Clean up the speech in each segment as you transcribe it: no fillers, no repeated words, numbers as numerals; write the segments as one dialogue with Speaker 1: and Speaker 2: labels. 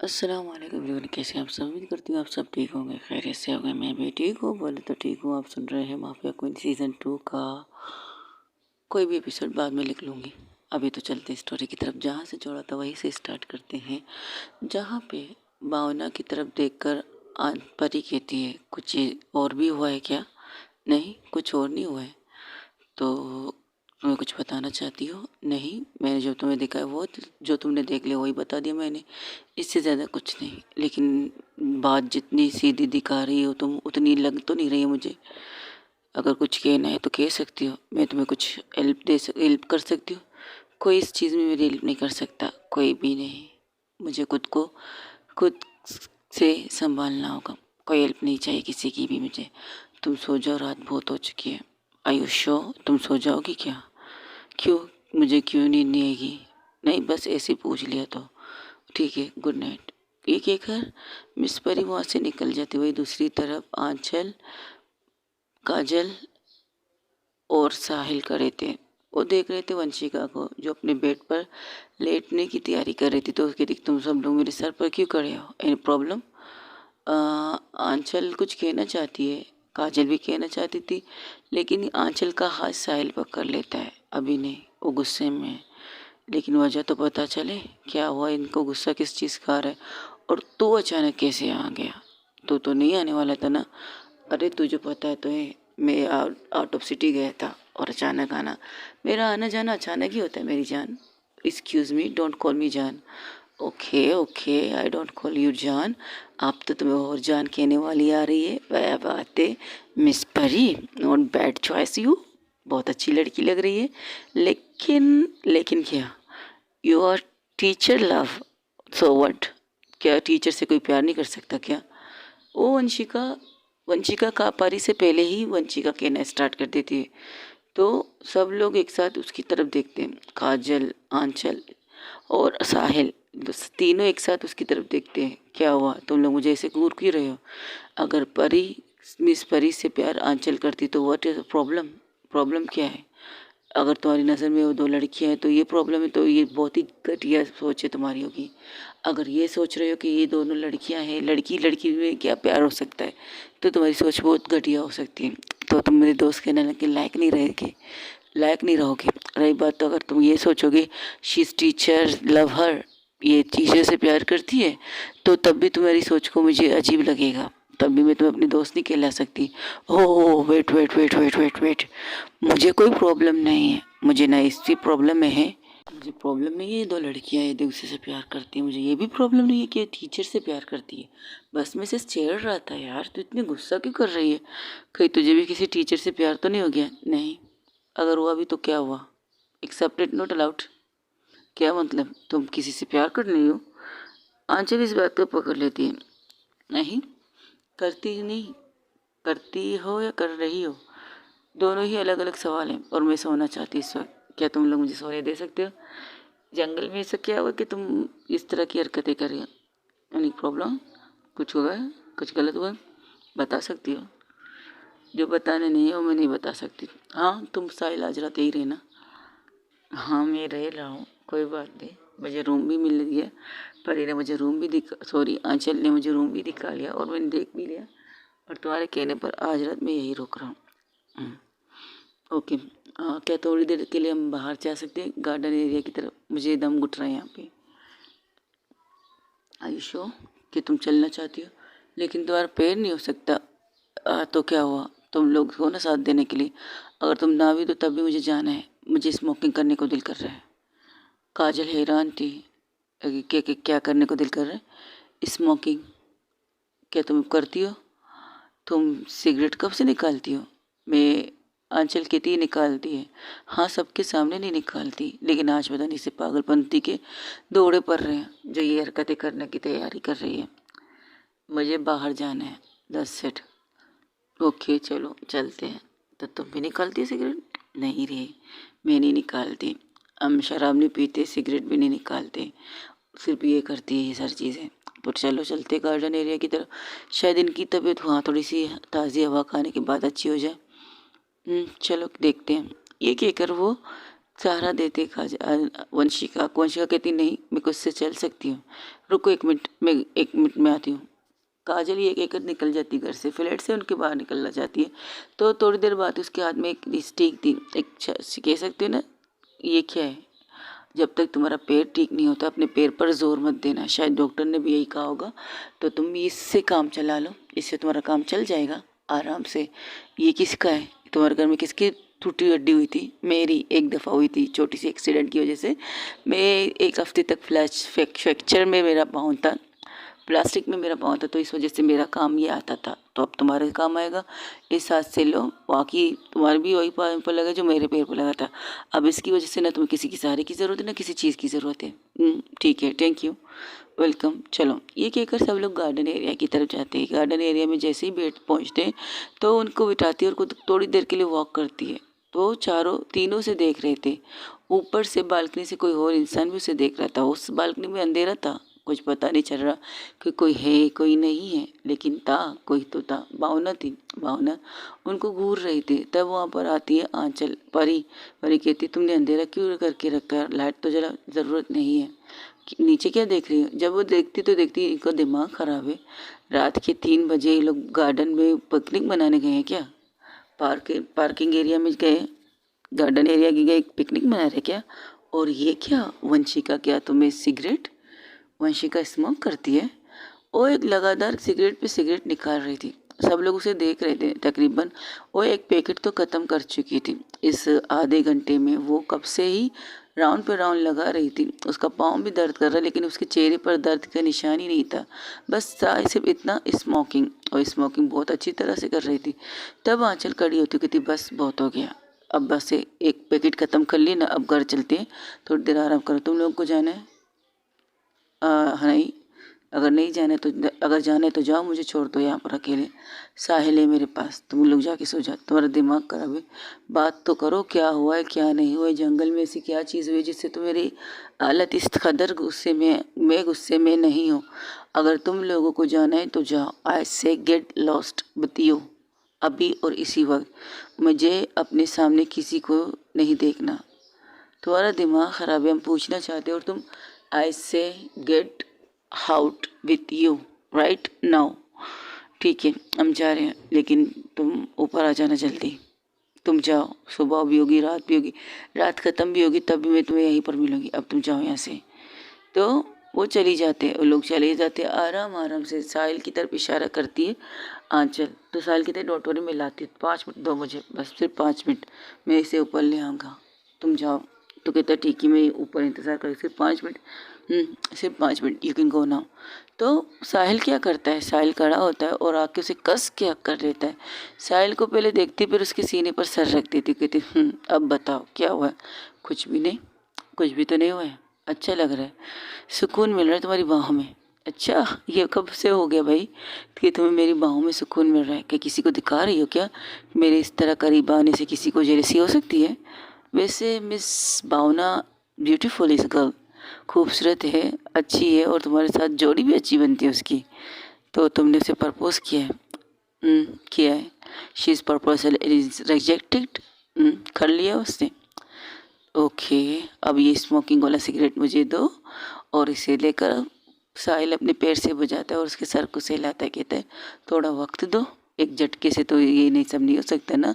Speaker 1: अस्सलाम वालेकुम एवरीवन, कैसे आप सब। उम्मीद करती हूँ आप सब ठीक होंगे, खैरियत से होंगे। मैं भी ठीक हूँ, बोले तो ठीक हूँ। आप सुन रहे हैं माफिया क्वीन सीज़न 2 का कोई भी एपिसोड बाद में लिख लूँगी। अभी तो चलते हैं स्टोरी की तरफ। जहाँ से छोड़ा था वहीं से स्टार्ट करते हैं, जहाँ पे भावना की तरफ देखकर परी कहती है कुछ और भी हुआ है क्या। नहीं, कुछ और नहीं हुआ है। तो तुम्हें कुछ बताना चाहती हो? नहीं, मैंने जो तुम्हें देखा है वो जो तुमने देख लिया वही बता दिया मैंने, इससे ज़्यादा कुछ नहीं। लेकिन बात जितनी सीधी दिखा रही हो तुम, उतनी लग तो नहीं रही है मुझे। अगर कुछ कहना है तो कह सकती हो, मैं तुम्हें कुछ हेल्प कर सकती हूँ। कोई इस चीज़ में मेरी हेल्प नहीं कर सकता, कोई भी नहीं। मुझे खुद से संभालना होगा, कोई हेल्प नहीं चाहिए किसी की भी मुझे। तुम सो जाओ, रात बहुत हो चुकी है। आयुष्यो, तुम सो जाओगी क्या? क्यों? मुझे क्यों नींद नहीं आएगी? नहीं, बस ऐसे ही पूछ लिया तो। ठीक है, गुड नाइट। ये कहकर मिस परी वहाँ से निकल जाती। वही दूसरी तरफ आंचल, काजल और साहिल खड़े थे। वो देख रहे थे वंशिका को, जो अपने बेड पर लेटने की तैयारी कर रही थी। तो उसके कहती, तुम सब लोग मेरे सर पर क्यों खड़े हो? Any problem? आंचल कुछ कहना चाहती है, काजल भी कहना चाहती थी, लेकिन आंचल का हाथ साहिल पकड़ लेता है। अभी नहीं, वो गुस्से में है। लेकिन वजह तो पता चले क्या हुआ, इनको गुस्सा किस चीज़ का आ रहा है। और तू अचानक कैसे आ गया? तू तो नहीं आने वाला था ना। अरे तुझे पता है तो है, मैं आउट ऑफ सिटी गया था और अचानक आना। मेरा आना जाना अचानक ही होता है मेरी जान। Excuse me, don't call me जान। Okay okay, I don't call you जान। आप तो तुम्हें और जान कहने वाली आ रही है। वह बात है मिस परी, नॉट बैड चॉइस यू। बहुत अच्छी लड़की लग रही है। लेकिन क्या? You are teacher love, so what? क्या टीचर से कोई प्यार नहीं कर सकता क्या? ओ वंशिका, वंशिका का पारी से पहले ही वंशिका कहना स्टार्ट कर देती है। तो सब लोग एक साथ उसकी तरफ देखते हैं। काजल, आंचल और साहिल, तीनों एक साथ उसकी तरफ देखते हैं। क्या हुआ, तुम लोग मुझे ऐसे घूर क्यों रहे हो? अगर परी, मिस परी से प्यार आंचल करती तो व्हाट इज प्रॉब्लम? प्रॉब्लम क्या है? अगर तुम्हारी नज़र में वो दो लड़कियां हैं तो ये प्रॉब्लम है, तो ये बहुत ही घटिया सोच है तुम्हारी होगी। अगर ये सोच रहे हो कि ये दोनों लड़कियां हैं, लड़की लड़की में क्या प्यार हो सकता है, तो तुम्हारी सोच बहुत घटिया हो सकती है। तो तुम मेरे दोस्त कहने के लायक नहीं रहोगे। रही बात, तो अगर तुम ये सोचोगे शी इज़ टीचर लव हर, ये टीचर से प्यार करती है, तो तब भी तुम्हारी सोच को मुझे अजीब लगेगा। तब भी मैं तुम्हें अपनी दोस्त नहीं कहला सकती। Oh wait wait wait wait wait wait, मुझे कोई प्रॉब्लम नहीं है। मुझे ना इसकी प्रॉब्लम है। मुझे प्रॉब्लम नहीं है ये दो लड़कियां एक दूसरे से प्यार करती हैं। मुझे ये भी प्रॉब्लम नहीं है कि ये टीचर से प्यार करती है। बस मैं से छेड़ रहा था यार। तू इतनी गुस्सा क्यों कर रही है? कहीं तुझे भी किसी टीचर से प्यार तो नहीं हो गया? नहीं, अगर हुआ भी तो क्या हुआ? Accepted not allowed. क्या मतलब, तुम किसी से प्यार कर रही हो? आंचल इस बात को पकड़ लेती है। नहीं करती, नहीं करती हो या कर रही हो, दोनों ही अलग अलग सवाल हैं। और मैं सोना चाहती इस वक्त। क्या तुम लोग मुझे सोने दे सकते हो? जंगल में ऐसा क्या हुआ कि तुम इस तरह की हरकतें कर रही हो? Any problem? कुछ हुआ है? कुछ गलत हुआ? बता सकती हो। जो बताने नहीं है वो मैं नहीं बता सकती। हाँ, तुम साहिल आज रात यही रहना। हाँ, मैं रह रहा हूँ, कोई बात नहीं। मुझे रूम भी मिल गया। परी ने मुझे रूम भी दिखा, सॉरी आंचल ने मुझे रूम भी दिखा लिया और मैंने देख भी लिया। और तुम्हारे कहने पर आज रात मैं यही रुक रहा हूँ। ओके। क्या थोड़ी देर के लिए हम बाहर जा सकते हैं, गार्डन एरिया की तरफ? मुझे दम घुट रहा है यहाँ पे। आयुषो, कि तुम चलना चाहती हो, लेकिन तुम्हारा पैर नहीं हो सकता। तो क्या हुआ, तुम लोग हो ना साथ देने के लिए। अगर तुम ना भी तो तब भी मुझे जाना है। मुझे स्मोकिंग करने को दिल कर रहा है। काजल हैरान थी। क्या करने को दिल कर रहा है? स्मोकिंग? क्या तुम करती हो? तुम सिगरेट कब से निकालती हो? मैं, आंचल कहती है निकालती है। हाँ, सबके सामने नहीं निकालती, लेकिन आज पता नहीं से पागलपंती के दौड़े पड़ रहे हैं जो ये हरकतें करने की तैयारी कर रही है। मुझे बाहर जाना है, 10 सेट। ओके चलो चलते हैं। तो तुम भी निकालती है सिगरेट? नहीं रे, मैं नहीं निकालती। हम शराब नहीं पीते, सिगरेट भी नहीं निकालते, सिर्फ ये करती है ये सारी चीज़ें। पर चलो चलते गार्डन एरिया की तरफ। शायद इनकी तबीयत वहाँ थोड़ी सी ताज़ी हवा खाने के बाद अच्छी हो जाए। चलो देखते हैं। ये कहकर वो सहारा देते वंशिका कहती नहीं मैं खुद से चल सकती हूँ, रुको 1 मिनट, मैं 1 मिनट में आती हूँ। काजल एक एक निकल जाती घर से, फ्लैट से उनके बाहर निकलना चाहती है। तो थोड़ी देर बाद उसके हाथ में एक स्टिक थी, एक कह सकते हो ना, ये क्या है, जब तक तुम्हारा पैर ठीक नहीं होता अपने पैर पर जोर मत देना, शायद डॉक्टर ने भी यही कहा होगा। तो तुम इससे काम चला लो, इससे तुम्हारा काम चल जाएगा आराम से। ये किसका है, तुम्हारे घर में किसकी टूटी हड्डी हुई थी? मेरी एक दफ़ा हुई थी, छोटी सी एक्सीडेंट की वजह से। मैं 1 हफ्ते तक फ्रैक्चर में मेरा पाँव था, प्लास्टिक में मेरा पाँव था, तो इस वजह से मेरा काम ये आता था। तो अब तुम्हारे काम आएगा, इस हाथ से लो, बाकी तुम्हारे भी वही पैर पर लगा जो मेरे पैर पर लगा था। अब इसकी वजह से ना तुम्हें किसी की सहारे की ज़रूरत है ना किसी चीज़ की ज़रूरत है। ठीक है, थैंक यू, वेलकम, चलो। ये कहकर सब लोग गार्डन एरिया की तरफ जाते हैं। गार्डन एरिया में जैसे ही बैठ पहुँचते हैं तो उनको बिठाती है और खुद थोड़ी देर के लिए वॉक करती है। तो तीनों से देख रहे थे, ऊपर से बालकनी से कोई और इंसान भी उसे देख रहा था। उस बालकनी में अंधेरा था, कुछ पता नहीं चल रहा कि कोई है कोई नहीं है, लेकिन था, कोई तो था। भावना थी, भावना उनको घूर रही थी। तब वहाँ पर आती है आंचल, परी। परी कहती तुमने अंधेरा क्यों करके रखा है, लाइट तो जरा ज़रूरत नहीं है। नीचे क्या देख रही हो? जब वो देखती तो देखती इनका दिमाग ख़राब है, रात के 3 बजे ये लोग गार्डन में पिकनिक मनाने गए हैं क्या? पार्किंग एरिया में गए, गार्डन एरिया की गए, पिकनिक मना रहे क्या? और ये क्या वंशिका, क्या तुम्हें सिगरेट, वंशिका स्मोक करती है? वो एक लगातार सिगरेट पे सिगरेट निकाल रही थी, सब लोग उसे देख रहे थे। तकरीबन वो एक पैकेट तो ख़त्म कर चुकी थी। इस आधे घंटे में वो कब से ही राउंड पे राउंड लगा रही थी। उसका पाँव भी दर्द कर रहा, लेकिन उसके चेहरे पर दर्द का निशान ही नहीं था। बस था सिर्फ इतना, स्मोकिंग, और स्मोकिंग बहुत अच्छी तरह से कर रही थी। तब आंचल खड़ी होती कहती बस बहुत हो गया, अब बस एक पैकेट ख़त्म कर ली ना, अब घर चलते हैं, थोड़ी देर आराम करो। तुम लोगों को जाना है? हाँ, नहीं, अगर नहीं जाना तो, अगर जाना है तो जाओ, मुझे छोड़ दो यहाँ पर अकेले। साहिल है मेरे पास, तुम लोग जाके सो जाओ, तुम्हारा दिमाग खराब है। बात तो करो, क्या हुआ है क्या नहीं हुआ है, जंगल में ऐसी क्या चीज़ हुई जिससे तुम्हारी हालत इस कदर गुस्से में, मैं गुस्से में नहीं हूँ। अगर तुम लोगों को जाना है तो जाओ, आई से गेट लॉस्ट विथ यू, अभी और इसी वक्त। मुझे अपने सामने किसी को नहीं देखना। तुम्हारा दिमाग ख़राब है, हम पूछना चाहते हो और तुम, आई से get out with you right now. ठीक है, हम जा रहे हैं, लेकिन तुम ऊपर आ जाना जल्दी। तुम जाओ, सुबह भी होगी, रात भी होगी, रात ख़त्म भी होगी, तब भी मैं तुम्हें यहीं पर मिलूँगी। अब तुम जाओ यहाँ से। तो वो चली जाते हैं, वो लोग चले जाते हैं आराम आराम से। साहिल की तरफ इशारा करती है आंचल, तो साहिल की तरफ डॉटोरी में लाती है, 5 मिनट दो मुझे, बस सिर्फ 5 मिनट, मैं इसे ऊपर ले आऊँगा, तुम जाओ। तो कहता है ठीक है, मैं ऊपर इंतज़ार कर, सिर्फ 5 मिनट, सिर्फ 5 minute, you can go now. तो साहिल क्या करता है, साहिल खड़ा होता है और आके उसे कस के हक कर लेता है। साहिल को पहले देखती, फिर उसके सीने पर सर रख देती, कहती अब बताओ क्या हुआ है? कुछ भी नहीं, कुछ भी तो नहीं हुआ है, अच्छा लग रहा है, सुकून मिल रहा है तुम्हारी बाहों में। अच्छा, ये कब से हो गया भाई कि तुम्हें मेरी बाहों में सुकून मिल रहा है? क्या किसी को दिखा रही हो क्या? मेरे इस तरह करीब आने से किसी को जेलसी हो सकती है? वैसे मिस भावना ब्यूटीफुल इस गर्ल, खूबसूरत है, अच्छी है, और तुम्हारे साथ जोड़ी भी अच्छी बनती है उसकी। तो तुमने उसे प्रपोज किया है? किया है। She is proposal is rejected, कर लिया उसने। ओके, अब ये स्मोकिंग वाला सिगरेट मुझे दो, और इसे लेकर साहिल अपने पैर से बुझाता है और उसके सर को सहलाता है, कहता है थोड़ा वक्त दो, एक झटके से तो ये नहीं, सब नहीं हो सकता ना।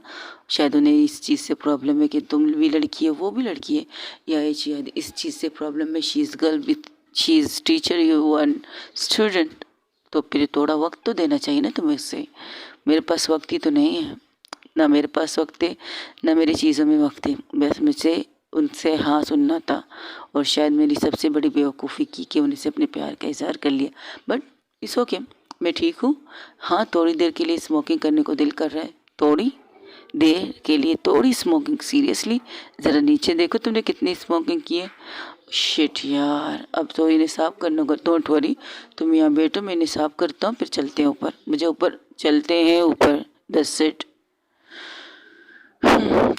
Speaker 1: शायद उन्हें इस चीज़ से प्रॉब्लम है कि तुम भी लड़की है वो भी लड़की है, या शायद इस चीज़ से प्रॉब्लम है, she is girl with, she is teacher, you one student. तो फिर थोड़ा वक्त तो देना चाहिए ना तुम्हें उससे। मेरे पास वक्त ही तो नहीं है, ना मेरे पास वक्त है ना मेरी चीज़ों में वक्त है। बस मुझे उनसे हाँ सुनना था, और शायद मेरी सबसे बड़ी बेवकूफ़ी की कि उनसे अपने प्यार का इजहार कर लिया। बट इट्स ओके, मैं ठीक हूँ। हाँ, थोड़ी देर के लिए स्मोकिंग करने को दिल कर रहा है, थोड़ी देर के लिए थोड़ी स्मोकिंग, सीरियसली ज़रा नीचे देखो तुमने कितनी स्मोकिंग की है। शिट यार, अब तो इन्हें साफ करना होगा। डोंट वरी, तुम यहाँ बैठो, मैं इन्हें साफ करता हूँ, फिर चलते हैं ऊपर, मुझे ऊपर चलते हैं ऊपर, दैट्स इट।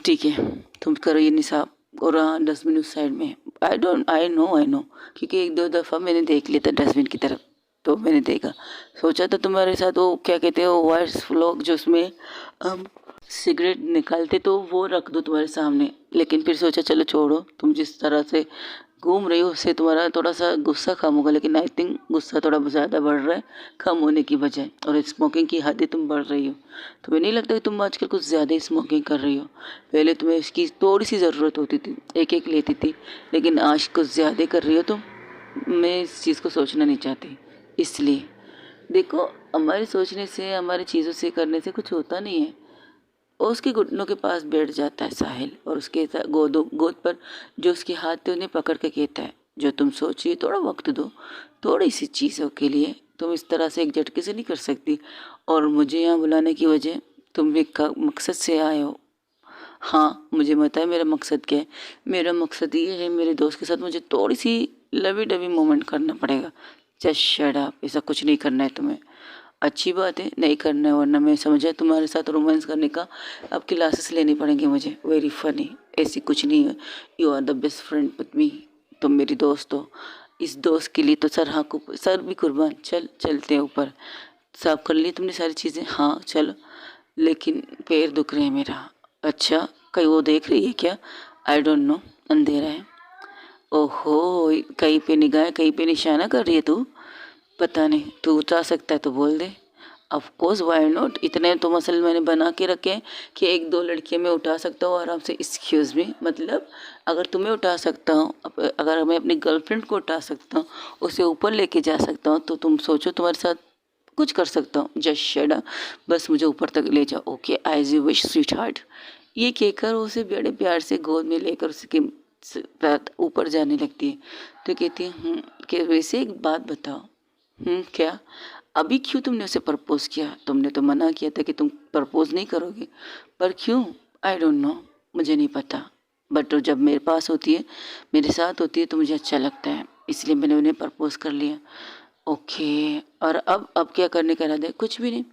Speaker 1: ठीक है, तुम करो ये निसाब, और हाँ डस्टबिन उस साइड में है। आई नो, क्योंकि 1-2 दफ़ा मैंने देख लिया था डस्टबिन की तरफ, तो मैंने देखा, सोचा था तुम्हारे साथ वो क्या कहते हैं वो वॉइस व्लॉग जो उसमें हम सिगरेट निकालते तो वो रख दो तुम्हारे सामने, लेकिन फिर सोचा चलो छोड़ो, तुम जिस तरह से घूम रही हो उससे तुम्हारा थोड़ा सा गुस्सा कम होगा, लेकिन आई थिंक गुस्सा थोड़ा ज़्यादा बढ़ रहा है कम होने की बजाय, और स्मोकिंग की हदें तुम बढ़ रही हो। तुम्हें नहीं लगता कि तुम आजकल कुछ ज़्यादा ही स्मोकिंग कर रही हो? पहले तुम्हें इसकी थोड़ी सी ज़रूरत होती थी, एक एक लेती थी, लेकिन आज कुछ ज़्यादा कर रही हो तुम। मैं इस चीज़ को सोचना नहीं चाहती। इसलिए देखो, हमारे सोचने से, हमारी चीज़ों से, करने से कुछ होता नहीं है। और उसके घुटनों के पास बैठ जाता है साहिल, और उसके गोद पर जो उसके हाथ थे उन्हें पकड़ के कहता है, जो तुम सोचिए, थोड़ा वक्त दो, थोड़ी सी चीज़ों के लिए। तुम इस तरह से एक झटके से नहीं कर सकती। और मुझे यहाँ बुलाने की वजह, तुम एक मकसद से आए हो। हाँ, मुझे पता है मेरा मकसद क्या है। मेरा मकसद ये है, मेरे दोस्त के साथ मुझे थोड़ी सी लवी डवी मोमेंट करना पड़ेगा। जस्ट शट अप, ऐसा कुछ नहीं करना है तुम्हें। अच्छी बात है, नहीं करना है, वरना मैं समझा तुम्हारे साथ रोमांस करने का अब क्लासेस लेनी पड़ेंगी मुझे। Very funny. ऐसी कुछ नहीं है। You are the best friend with me. तुम मेरी दोस्त हो। इस दोस्त के लिए तो सर भी कुर्बान। चल चलते हैं ऊपर। साफ कर ली तुमने सारी चीज़ें? हाँ चलो। लेकिन पैर दुख रहे हैं मेरा। अच्छा, कहीं वो देख रही है क्या? आई डोंट नो, अंधेरा है। ओहो, कहीं पे निगाह, कहीं पे निशाना कर रही है तू? पता नहीं, तू उठा सकता है तो बोल दे। Of course, why not. इतने तो मसल मैंने बना के रखे हैं कि एक दो लड़कियां मैं उठा सकता हूँ आराम से। एक्सक्यूज़ मी, मतलब अगर तुम्हें उठा सकता हूँ, अगर मैं अपनी गर्लफ्रेंड को उठा सकता हूँ, उसे ऊपर लेके जा सकता हूँ, तो तुम सोचो तुम्हारे साथ कुछ कर सकता हूँ। जस्ट शट अप, बस मुझे ऊपर तक ले जाओ। Okay, as you wish sweetheart. ये कहकर उसे बड़े प्यार से गोद में लेकर उसके साथ ऊपर जाने लगती है। तो कहती है, कि वैसे एक बात बताओ। क्या? अभी क्यों तुमने उसे प्रपोज किया? तुमने तो मना किया था कि तुम प्रपोज नहीं करोगे, पर क्यों? आई डोंट नो, मुझे नहीं पता। बट जब मेरे पास होती है, मेरे साथ होती है, तो मुझे अच्छा लगता है, इसलिए मैंने उन्हें प्रपोज कर लिया। ओके, और अब क्या करने का इरादा है? कुछ भी नहीं,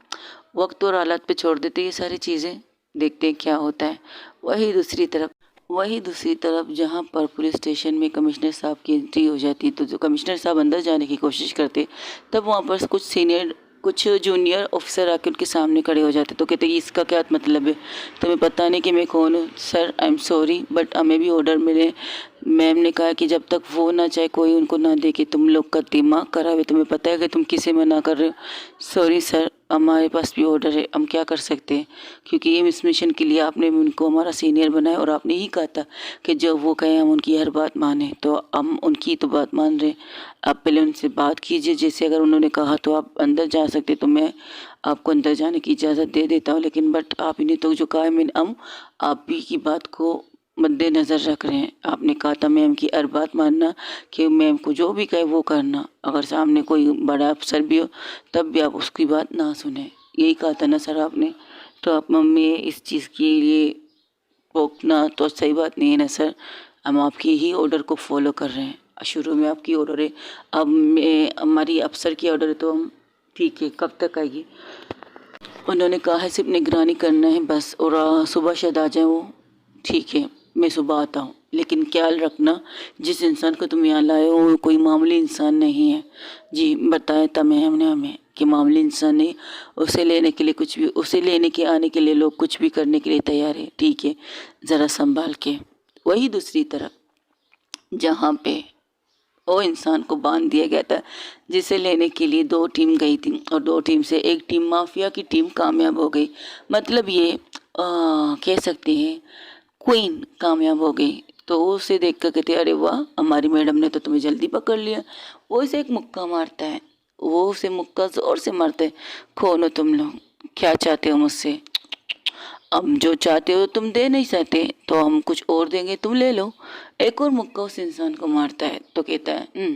Speaker 1: वक्त और हालात पे छोड़ देते ये सारी चीज़ें, देखते हैं क्या होता है। वही दूसरी तरफ जहाँ पर पुलिस स्टेशन में कमिश्नर साहब की एंट्री हो जाती, तो जो कमिश्नर साहब अंदर जाने की कोशिश करते, तब वहाँ पर कुछ जूनियर ऑफिसर आके उनके सामने खड़े हो जाते। तो कहते कि इसका क्या मतलब है? तुम्हें पता नहीं कि मैं कौन हूँ? Sir, I am sorry, but हमें भी ऑर्डर मिले। मैम ने कहा कि जब तक वो ना चाहे कोई उनको ना देखे, तुम लोग का दिमाग खराब है। तुम्हें पता है कि तुम किसे मना कर रहे हो? सॉरी सर, हमारे पास भी ऑर्डर है, हम क्या कर सकते हैं? क्योंकि ये इस मिशन के लिए आपने उनको हमारा सीनियर बनाया, और आपने ही कहा था कि जब वो कहें हम उनकी हर बात माने, तो हम उनकी तो बात मान रहे। आप पहले उनसे बात कीजिए, जैसे अगर उन्होंने कहा तो आप अंदर जा सकते, तो मैं आपको अंदर जाने की इजाज़त दे देता हूँ, लेकिन बट आप इन्हें तो जो कहा है, मैंने हम आप ही की बात को मद्देनज़र रख रहे हैं। आपने कहा था मैम की हर बात मानना, कि मैम को जो भी कहे वो करना, अगर सामने कोई बड़ा अफसर भी हो तब भी आप उसकी बात ना सुने, यही कहा था ना सर आपने? तो आप मम्मी इस चीज़ के लिए रोकना तो सही बात नहीं है ना सर। हम आपकी ही ऑर्डर को फॉलो कर रहे हैं। शुरू में आपकी ऑर्डर है, अब मैं हमारी अफसर की ऑर्डर है, तो हम ठीक है। कब तक आएगी? उन्होंने कहा है सिर्फ निगरानी करना है बस, और सुबह शायद आ जाए वो। ठीक है, मैं सुबह आता हूँ, लेकिन ख्याल रखना जिस इंसान को तुम यहाँ लाए हो वो कोई मामूली इंसान नहीं है। जी, बताया था मैम ने हमें कि मामूली इंसान नहीं। उसे लेने के लिए कुछ भी, उसे लेने के आने के लिए लोग कुछ भी करने के लिए तैयार है। ठीक है, ज़रा संभाल के। वही दूसरी तरफ जहाँ पे वो इंसान को बांध दिया गया था, जिसे लेने के लिए दो टीम गई थी, और दो टीम से एक टीम, माफिया की टीम, कामयाब हो गई। मतलब ये कह सकते हैं क्वीन कामयाब हो गई। तो वो उसे देख कर कहते, अरे वाह, हमारी मैडम ने तो तुम्हें जल्दी पकड़ लिया। वो इसे एक मुक्का मारता है, वो उसे मुक्का जोर से मारता है। कौन हो तुम लोग? क्या चाहते हो मुझसे? अब जो चाहते हो तुम दे नहीं सकते, तो हम कुछ और देंगे, तुम ले लो। एक और मुक्का उस इंसान को मारता है, तो कहता है,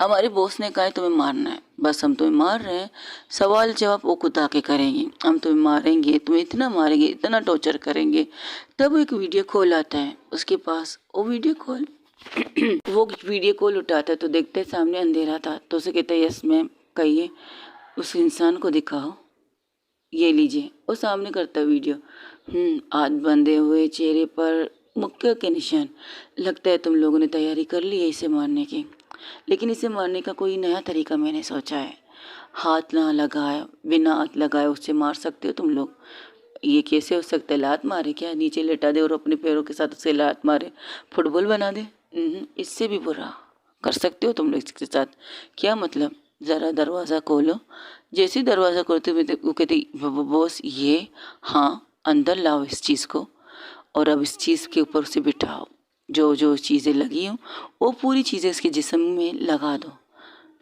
Speaker 1: हमारे बॉस ने कहा है तुम्हें मारना है, बस हम तुम्हें मार रहे हैं, सवाल जवाब वो खुद आके करेंगे, हम तुम्हें मारेंगे, तुम्हें इतना मारेंगे, इतना टॉर्चर करेंगे। तब एक वीडियो कॉल आता है उसके पास। वो वीडियो कॉल उठाता है, तो देखते सामने अंधेरा था, तो उसे कहता है, यस मैम, कहिए। उस इंसान को दिखाओ, ये लीजिए। वो सामने करता है वीडियो। हाथ बंधे हुए, चेहरे पर मुक्के के निशान। लगता है तुम लोगों ने तैयारी कर ली है इसे मारने की, लेकिन इसे मारने का कोई नया तरीका मैंने सोचा है। हाथ ना लगाए, बिना हाथ लगाए उससे मार सकते हो तुम लोग। ये कैसे हो सकता है? लात मारे क्या? नीचे लेटा दे और अपने पैरों के साथ उसे लात मारे, फुटबॉल बना दे? इससे भी बुरा कर सकते हो तुम लोग इसके साथ। क्या मतलब? ज़रा दरवाज़ा खोलो। जैसे ही दरवाज़ा खोलते हुए वो कहती बॉस ये, हाँ अंदर लाओ इस चीज़ को और अब इस चीज़ के ऊपर उसे बिठाओ। जो जो चीज़ें लगी हों वो पूरी चीज़ें इसके जिस्म में लगा दो।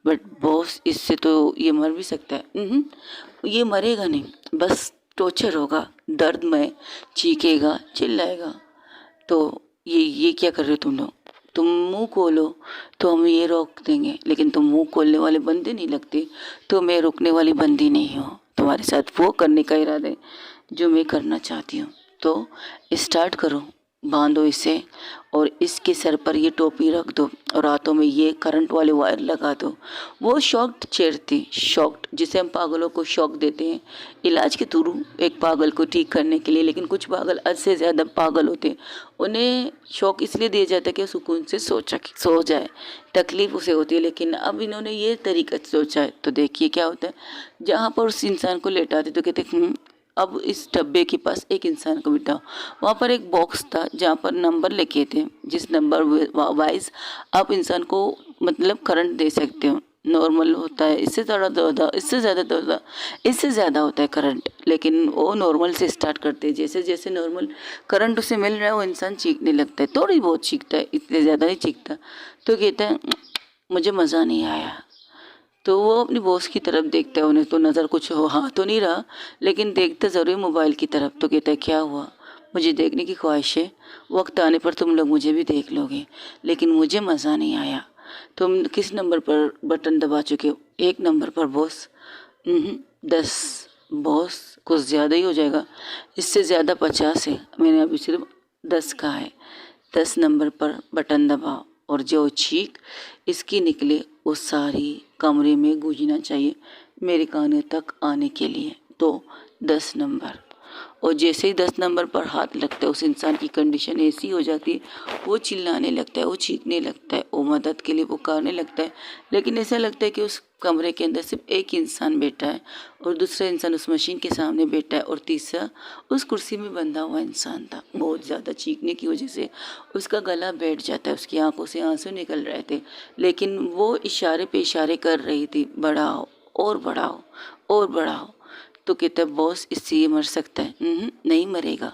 Speaker 1: बट बॉस इससे तो ये मर भी सकता है। ये मरेगा नहीं, बस टॉर्चर होगा, दर्द में चीखेगा, चिल्लाएगा। तो ये क्या कर रहे हो तुम लोग? तुम मुंह खोलो तो हम ये रोक देंगे, लेकिन तुम मुंह खोलने वाले बंदे नहीं लगते, तो मैं रुकने वाली बंदी नहीं हूँ। तुम्हारे साथ वो करने का इरादा है जो मैं करना चाहती हूँ। तो स्टार्ट करो, बांधो इसे और इसके सर पर ये टोपी रख दो और हाथों में ये करंट वाले वायर लगा दो। वो शॉक्ड चेयर, शॉक्ड जिसे हम पागलों को शॉक देते हैं इलाज के थ्रू एक पागल को ठीक करने के लिए, लेकिन कुछ पागल हद से ज़्यादा पागल होते हैं। उन्हें शॉक इसलिए दिया जाता है कि सुकून से सो जाए, तकलीफ उसे होती है, लेकिन अब इन्होंने ये तरीका सोचा है। तो देखिए क्या होता है, जहाँ पर उस इंसान को लेटाते तो कहते अब इस डब्बे के पास एक इंसान को बिठाओ। वहाँ पर एक बॉक्स था जहाँ पर नंबर लिखे थे, जिस नंबर वाइज आप इंसान को मतलब करंट दे सकते हो। नॉर्मल होता है, इससे ज़्यादा होता, इससे ज़्यादा होता, इससे ज़्यादा होता है करंट, लेकिन वो नॉर्मल से स्टार्ट करते हैं। जैसे जैसे नॉर्मल करंट उसे मिल रहा है वो इंसान चीखने लगता है, थोड़ी बहुत चीखता है, इतने ज़्यादा नहीं चीखता। तो कहता है मुझे मज़ा नहीं आया। तो वो अपनी बॉस की तरफ देखता है, उन्हें तो नज़र कुछ हो हाँ तो नहीं रहा, लेकिन देखता ज़रूर मोबाइल की तरफ। तो कहता है क्या हुआ? मुझे देखने की ख्वाहिश है, वक्त आने पर तुम लोग मुझे भी देख लोगे, लेकिन मुझे मज़ा नहीं आया। तुम किस नंबर पर बटन दबा चुके हो? एक नंबर पर बॉस। 10। बॉस कुछ ज़्यादा ही हो जाएगा, इससे ज़्यादा 50 है, मैंने अभी सिर्फ 10 कहा है। 10 नंबर पर बटन दबाओ और जो चीख इसकी निकले वो सारी कमरे में गूंजना चाहिए मेरे कानों तक आने के लिए। तो 10 नंबर, और जैसे ही 10 नंबर पर हाथ लगता है उस इंसान की कंडीशन ऐसी हो जाती है, वो चिल्लाने लगता है, वो चीखने लगता है, वो मदद के लिए पुकारने लगता है। लेकिन ऐसा लगता है कि उस कमरे के अंदर सिर्फ एक इंसान बैठा है और दूसरा इंसान उस मशीन के सामने बैठा है और तीसरा उस कुर्सी में बंधा हुआ इंसान था। बहुत ज़्यादा चीखने की वजह से उसका गला बैठ जाता है, उसकी आंखों से आंसू निकल रहे थे, लेकिन वो इशारे पे इशारे कर रही थी, बढ़ाओ और बढ़ाओ और बढ़ाओ। तो कहता है बॉस इससे ये मर सकता है? नहीं मरेगा,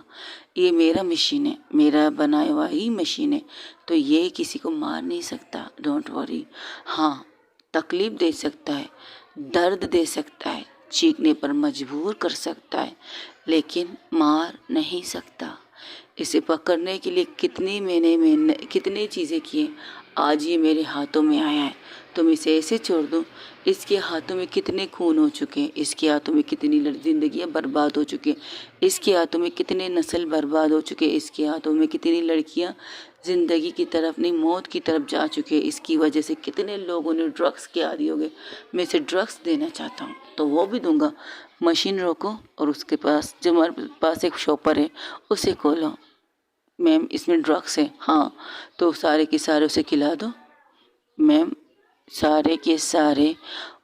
Speaker 1: ये मेरा मशीन है, मेरा बनाया हुआ ही मशीन है, तो ये किसी को मार नहीं सकता, डोंट वरी। हाँ तकलीफ़ दे सकता है, दर्द दे सकता है, चीखने पर मजबूर कर सकता है, लेकिन मार नहीं सकता। इसे पकड़ने के लिए कितनी चीज़ें किए, आज ये मेरे हाथों में आया है। तुम इसे ऐसे छोड़ दो, इसके हाथों में कितने खून हो चुके हैं, इसके हाथों में कितनी ज़िंदगियाँ बर्बाद हो चुकी हैं, इसके हाथों में कितने नस्ल बर्बाद हो चुके हैं, इसके हाथों में कितनी लड़कियाँ ज़िंदगी की तरफ नहीं मौत की तरफ जा चुके हैं, इसकी वजह से कितने लोगों ने ड्रग्स के आदी हो गए। मैं इसे ड्रग्स देना चाहता हूँ तो वो भी दूंगा। मशीन रोको और उसके पास जो हमारे पास एक शॉपर है उसे खोलो। मैम इसमें ड्रग्स है। हाँ तो सारे के सारे उसे खिला दो। मैम सारे के सारे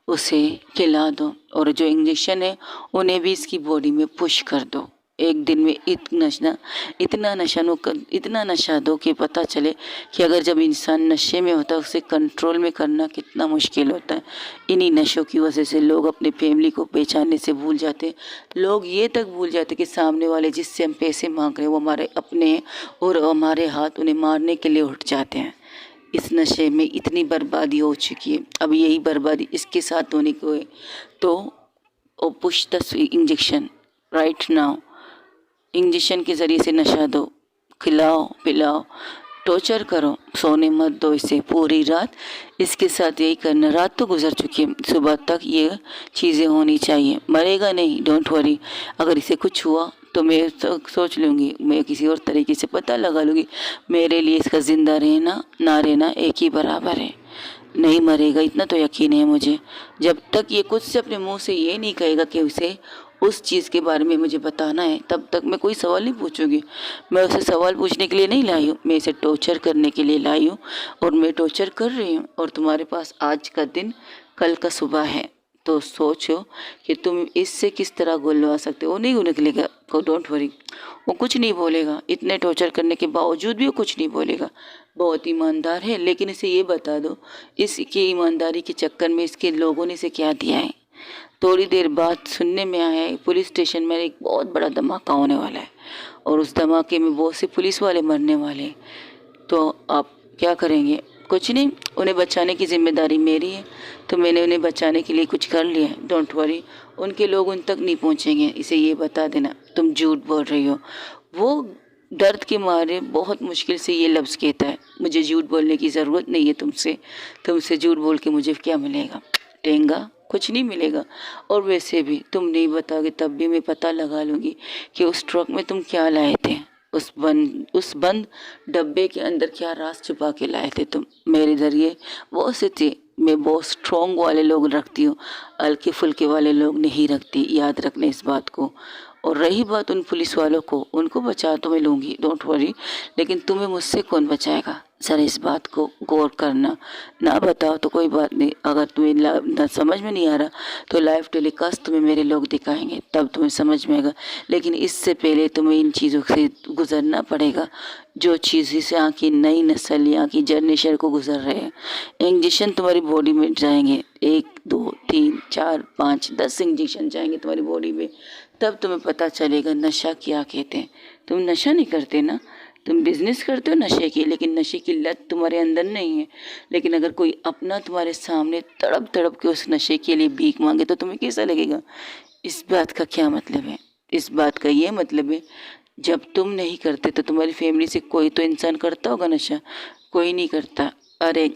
Speaker 1: उसे खिला दो और जो इंजेक्शन है उन्हें भी इसकी बॉडी में पुश कर दो। एक दिन में इतना नशा दो कि पता चले कि अगर जब इंसान नशे में होता है उसे कंट्रोल में करना कितना मुश्किल होता है। इन्हीं नशों की वजह से लोग अपनी फैमिली को पहचानने से भूल जाते। लोग ये तक भूल जाते कि सामने वाले जिससे हम पैसे मांग रहे हैं वो हमारे अपने हैं और हमारे हाथ उन्हें मारने के लिए उठ जाते हैं। इस नशे में इतनी बर्बादी हो चुकी है, अब यही बर्बादी इसके साथ होने को है। तो oh push the injection right now. Injection के ज़रिए से नशा दो, खिलाओ पिलाओ, टॉर्चर करो, सोने मत दो इसे पूरी रात। इसके साथ यही करना। रात तो गुजर चुकी है, सुबह तक ये चीज़ें होनी चाहिए। मरेगा नहीं, डोंट वरी। अगर इसे कुछ हुआ तो मैं सोच लूँगी, मैं किसी और तरीके से पता लगा लूँगी। मेरे लिए इसका ज़िंदा रहना ना रहना एक ही बराबर है। नहीं मरेगा इतना तो यकीन है मुझे। जब तक ये खुद से अपने मुंह से ये नहीं कहेगा कि उसे उस चीज़ के बारे में मुझे बताना है, तब तक मैं कोई सवाल नहीं पूछूंगी। मैं उसे सवाल पूछने के लिए नहीं लाई हूँ, मैं इसे टॉर्चर करने के लिए लाई हूँ और मैं टॉर्चर कर रही हूँ। और तुम्हारे पास आज का दिन कल का सुबह है, तो सोचो कि तुम इससे किस तरह गुलवा सकते हो। वो नहीं निकलेगा, डोंट वरी, वो कुछ नहीं बोलेगा। इतने टॉर्चर करने के बावजूद भी वो कुछ नहीं बोलेगा। बहुत ईमानदार है। लेकिन इसे ये बता दो, इसकी ईमानदारी के चक्कर में इसके लोगों ने इसे क्या दिया है। थोड़ी देर बाद सुनने में आया है पुलिस स्टेशन में एक बहुत बड़ा धमाका होने वाला है और उस धमाके में बहुत से पुलिस वाले मरने वाले हैं। तो आप क्या करेंगे? कुछ नहीं, उन्हें बचाने की जिम्मेदारी मेरी है, तो मैंने उन्हें बचाने के लिए कुछ कर लिया है। डोंट वरी, उनके लोग उन तक नहीं पहुंचेंगे, इसे ये बता देना। तुम झूठ बोल रही हो। वो दर्द के मारे बहुत मुश्किल से ये लफ्ज़ कहता है, मुझे झूठ बोलने की ज़रूरत नहीं है तुमसे झूठ बोल के मुझे क्या मिलेगा? टेंगा, कुछ नहीं मिलेगा। और वैसे भी तुम नहीं बताओगे तब भी मैं पता लगा लूँगी कि उस ट्रक में तुम क्या लाए थे। उस बंद डब्बे के अंदर क्या राज छुपा के लाए थे तुम मेरे ज़रिए। बहुत से थे, मैं बहुत स्ट्रॉन्ग वाले लोग रखती हूँ, हल्के फुल्के वाले लोग नहीं रखती, याद रखना इस बात को। और रही बात उन पुलिस वालों को, उनको बचा तो मैं लूँगी, डोंट वरी, लेकिन तुम्हें मुझसे कौन बचाएगा? ज़रा इस बात को गौर करना। ना बताओ तो कोई बात नहीं, अगर तुम्हें ना समझ में नहीं आ रहा तो लाइव टेलीकास्ट तुम्हें मेरे लोग दिखाएंगे, तब तुम्हें समझ में आएगा। लेकिन इससे पहले तुम्हें इन चीज़ों से गुजरना पड़ेगा, जो चीज़ से यहाँ की नई नस्ल, यहाँ की जनरेशन को गुजर रहे हैं। इंजेक्शन तुम्हारी बॉडी में जाएंगे, 1 2 3 4 5 10 इंजेक्शन जाएंगे तुम्हारी बॉडी में, तब तुम्हें पता चलेगा नशा क्या कहते हैं। तुम नशा नहीं करते ना, तुम बिजनेस करते हो नशे की, लेकिन नशे की लत तुम्हारे अंदर नहीं है। लेकिन अगर कोई अपना तुम्हारे सामने तड़प तड़प के उस नशे के लिए भीख मांगे तो तुम्हें कैसा लगेगा? इस बात का क्या मतलब है? इस बात का ये मतलब है, जब तुम नहीं करते तो तुम्हारी फैमिली से कोई तो इंसान करता होगा नशा, कोई नहीं करता। अरे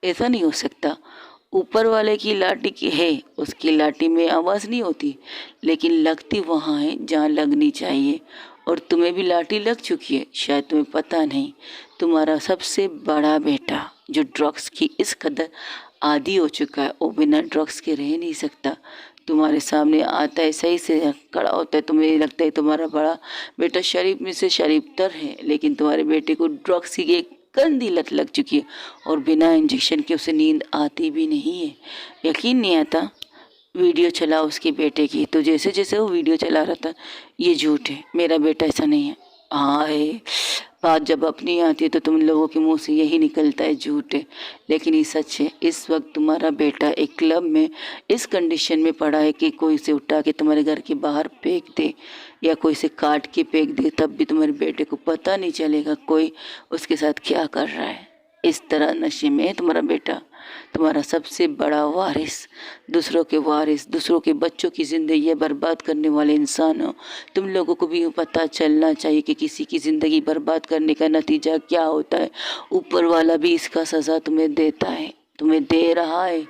Speaker 1: ऐसा नहीं हो सकता। ऊपर वाले की लाठी की है, उसकी लाठी में आवाज़ नहीं होती, लेकिन लगती वहाँ है जहाँ लगनी चाहिए। और तुम्हें भी लाठी लग चुकी है, शायद तुम्हें पता नहीं। तुम्हारा सबसे बड़ा बेटा जो ड्रग्स की इस कदर आदी हो चुका है, वो बिना ड्रग्स के रह नहीं सकता। तुम्हारे सामने आता है, सही से खड़ा होता है, तुम्हें लगता है तुम्हारा बड़ा बेटा शरीफ में से शरीफ तर है, लेकिन तुम्हारे बेटे को ड्रग्स की एक गंदी लत लग चुकी है और बिना इंजेक्शन के उसे नींद आती भी नहीं है। यकीन नहीं आता। वीडियो चला उसके बेटे की, तो जैसे जैसे वो वीडियो चला रहा था, ये झूठ है, मेरा बेटा ऐसा नहीं है। हाँ है, बात जब अपनी आती है तो तुम लोगों के मुंह से यही निकलता है झूठ है, लेकिन ये सच है। इस वक्त तुम्हारा बेटा एक क्लब में इस कंडीशन में पड़ा है कि कोई उसे उठा के तुम्हारे घर के बाहर फेंक दे या कोई से काट के फेंक दे, तब भी तुम्हारे बेटे को पता नहीं चलेगा कोई उसके साथ क्या कर रहा है। इस तरह नशे में है तुम्हारा बेटा, तुम्हारा सबसे बड़ा वारिस, दूसरों के वारिस, दूसरों के बच्चों की ज़िंदगी बर्बाद करने वाले इंसान हो। तुम लोगों को भी पता चलना चाहिए कि किसी की ज़िंदगी बर्बाद करने का नतीजा क्या होता है। ऊपर वाला भी इसका सज़ा तुम्हें देता है, तुम्हें दे रहा है।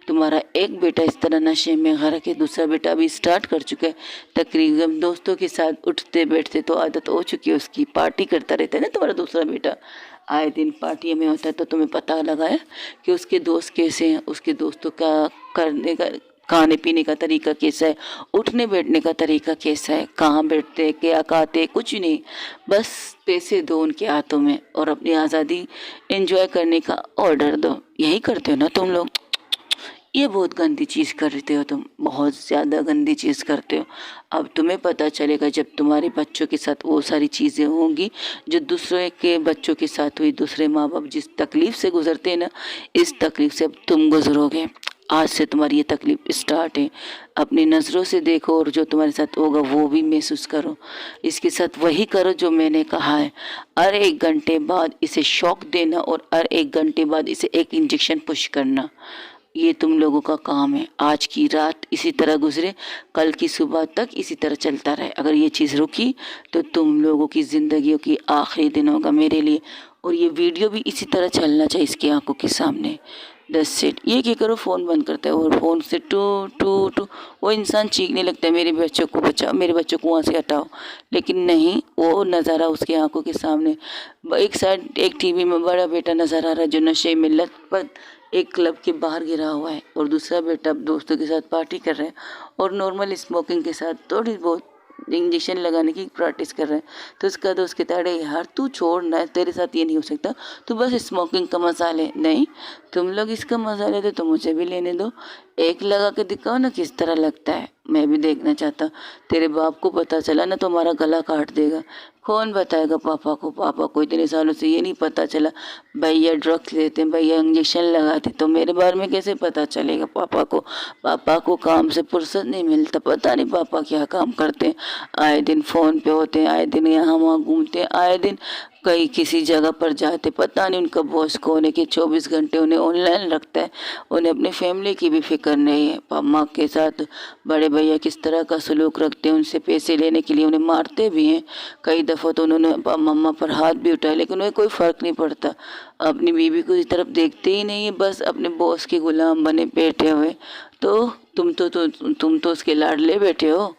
Speaker 1: तुम्हारा एक बेटा इस तरह नशे में गरक है, दूसरा बेटा अभी स्टार्ट कर चुका है। तकरीबन दोस्तों के साथ उठते बैठते तो आदत हो चुकी है उसकी, पार्टी करता रहता है ना तुम्हारा दूसरा बेटा, आए दिन पार्टियों में होता है। तो तुम्हें पता लगाया कि उसके दोस्त कैसे हैं, उसके दोस्तों का करने का, खाने पीने का तरीका कैसा है, उठने बैठने का तरीका कैसा है, कहाँ बैठते, क्या खाते, कुछ नहीं, बस पैसे दो उनके हाथों में और अपनी आज़ादी एंजॉय करने का ऑर्डर दो। यही करते हो ना तुम लोग? ये बहुत गंदी चीज़ करते हो तुम, बहुत ज़्यादा गंदी चीज़ करते हो। अब तुम्हें पता चलेगा जब तुम्हारे बच्चों के साथ वो सारी चीज़ें होंगी जो दूसरे के बच्चों के साथ हुई। दूसरे माँ बाप जिस तकलीफ़ से गुजरते हैं ना, इस तकलीफ़ से अब तुम गुजरोगे। आज से तुम्हारी ये तकलीफ़ स्टार्ट है। अपनी नज़रों से देखो और जो तुम्हारे साथ होगा वो भी महसूस करो। इसके साथ वही करो जो मैंने कहा है। हर 1 घंटे बाद इसे शॉक देना और हर 1 घंटे बाद इसे एक इंजेक्शन पुश करना, ये तुम लोगों का काम है। आज की रात इसी तरह गुजरे, कल की सुबह तक इसी तरह चलता रहे। अगर ये चीज़ रुकी तो तुम लोगों की ज़िंदगियों की आखिरी दिन होगा मेरे लिए। और ये वीडियो भी इसी तरह चलना चाहिए इसकी आंखों के सामने। दस सेट ये क्या करो, फ़ोन बंद करता है और फ़ोन से टू टू टू वो इंसान चीखने लगता है, मेरे बच्चों को बचाओ, मेरे बच्चों को वहाँ से हटाओ। लेकिन नहीं, वो नज़ारा उसकी आंखों के सामने। एक साइड एक टीवी में बड़ा बेटा नज़र आ रहा है जो नशे में लथपथ एक क्लब के बाहर गिरा हुआ है, और दूसरा बेटा दोस्तों के साथ पार्टी कर रहा है और नॉर्मल स्मोकिंग के साथ थोड़ी बहुत इंजेक्शन लगाने की प्रैक्टिस कर रहा है। तो उसका दोस्त कहता है, अरे यार तू छोड़ ना, तेरे साथ ये नहीं हो सकता, तू बस स्मोकिंग का मजा ले। नहीं, तुम लोग इसका मजा लेते तो मुझे भी लेने दो, एक लगा के दिखाओ ना किस तरह लगता है, मैं भी देखना चाहता। तेरे बाप को पता चला ना तो हमारा गला काट देगा। कौन बताएगा पापा को? पापा को इतने सालों से ये नहीं पता चला भैया ड्रग्स लेते हैं, भैया इंजेक्शन लगाते, तो मेरे बारे में कैसे पता चलेगा पापा को? पापा को काम से फुर्सत नहीं मिलता, पता नहीं पापा क्या काम करते हैं। आए दिन फ़ोन पे होते हैं, आए दिन यहाँ वहाँ घूमते हैं, आए दिन कहीं किसी जगह पर जाते, पता नहीं उनका बॉस कौन है कि 24 घंटे उन्हें ऑनलाइन रखता है। उन्हें अपनी फैमिली की भी फिक्र नहीं है। माँ के साथ बड़े भैया किस तरह का सलूक रखते हैं, उनसे पैसे लेने के लिए उन्हें मारते भी हैं। कई दफ़ा तो उन्होंने मम्मा पर हाथ भी उठाया, लेकिन उन्हें कोई फ़र्क नहीं पड़ता। अपनी बीवी को इस तरफ देखते ही नहीं है, बस अपने बॉस के गुलाम बने बैठे हुए। तो तुम तो उसके लाडले बैठे हो।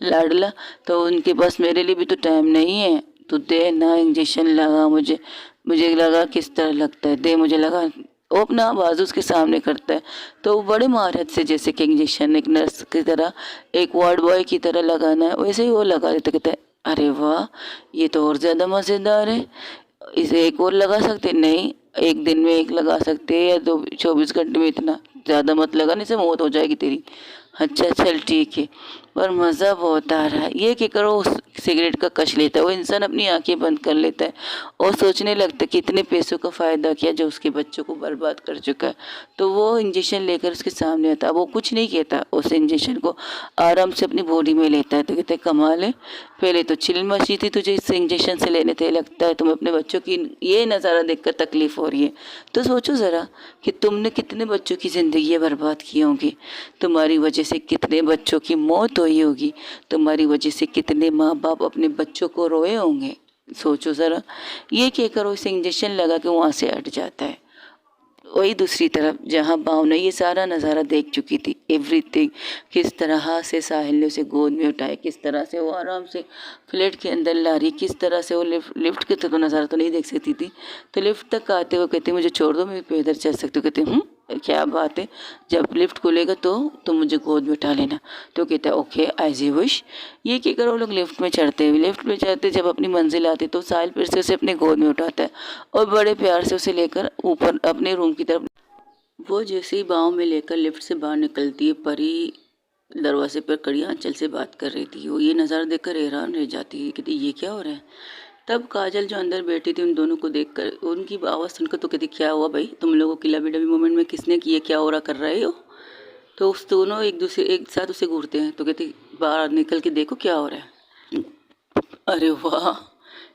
Speaker 1: लाडला तो उनके पास मेरे लिए भी तो टाइम नहीं है। तो दे ना इंजेक्शन लगा, मुझे लगा किस तरह लगता है, दे मुझे लगा। वो अपना बाजू उसके सामने करता है तो वो बड़े महारत से, जैसे कि इंजेक्शन एक नर्स की तरह, एक वार्ड बॉय की तरह लगाना है, वैसे ही वो लगा देता। कहता है, अरे वाह, ये तो और ज़्यादा मज़ेदार है, इसे एक और लगा सकते? नहीं, एक दिन में एक लगा सकते हैं या दो, 24 घंटे में इतना ज़्यादा मत लगा, नहीं से मौत हो जाएगी तेरी। अच्छा चल ठीक है, पर मज़ा बहुत आ रहा है। ये क्या करो, उस सिगरेट का कश लेता है वो इंसान, अपनी आंखें बंद कर लेता है और सोचने लगता है कि इतने पैसों का फ़ायदा किया जो उसके बच्चों को बर्बाद कर चुका है। तो वो इंजेक्शन लेकर उसके सामने आता है, वो कुछ नहीं कहता, उस इंजेक्शन को आराम से अपनी बॉडी में लेता है। तो कहते हैं, कमाल है, पहले तो चिल मची थी तुझे इस इंजेक्शन से लेने थे, लगता है तुम्हें अपने बच्चों की ये नज़ारा देखकर तकलीफ़ हो रही है। तो सोचो ज़रा कि तुमने कितने बच्चों की ज़िंदगी बर्बाद की होंगी, तुम्हारी वजह से कितने बच्चों की मौत हुई होगी, तुम्हारी वजह से कितने माँ बाप अपने बच्चों को रोए होंगे। सोचो ज़रा। ये क्या करो, इसे इंजेक्शन लगा के वहाँ से हट जाता है। वही दूसरी तरफ जहाँ भावना ये सारा नज़ारा देख चुकी थी, एवरीथिंग, किस तरह से साहिल ने उसे गोद में उठाया, किस तरह से वो आराम से फ्लैट के अंदर ला रही, किस तरह से वो लिफ्ट के तो नज़ारा तो नहीं देख सकती थी, तो लिफ्ट तक आते हुए कहते, मुझे छोड़ दो, मैं भी पैदल चल सकती हूँ। कहते, क्या बात है, जब लिफ्ट खुलेगा तो तुम मुझे गोद में उठा लेना। तो कहता है, ओके एज यू विश। ये क्या करो, लोग लिफ्ट में चढ़ते हुए, लिफ्ट में चढ़ते जब अपनी मंजिल आती तो साहिल फिर से उसे अपने गोद में उठाता है और बड़े प्यार से उसे लेकर ऊपर अपने रूम की तरफ, वो जैसे ही बाहों में लेकर लिफ्ट से बाहर निकलती है, परी दरवाजे पर खड़ी आंचल से बात कर रही थी। वो ये नज़ारा देखकर हैरान रह जाती है, कहती, ये क्या हो रहा है? तब काजल जो अंदर बैठी थी उन दोनों को देखकर, उनकी आवाज़ सुनकर तो कहती, क्या हुआ भाई, तुम लोगों की लवी डबी मोमेंट में किसने किए, क्या हो रहा कर रहे हो? तो उस दोनों एक साथ उसे घूरते हैं। तो कहती, बाहर निकल के देखो क्या हो रहा है। अरे वाह,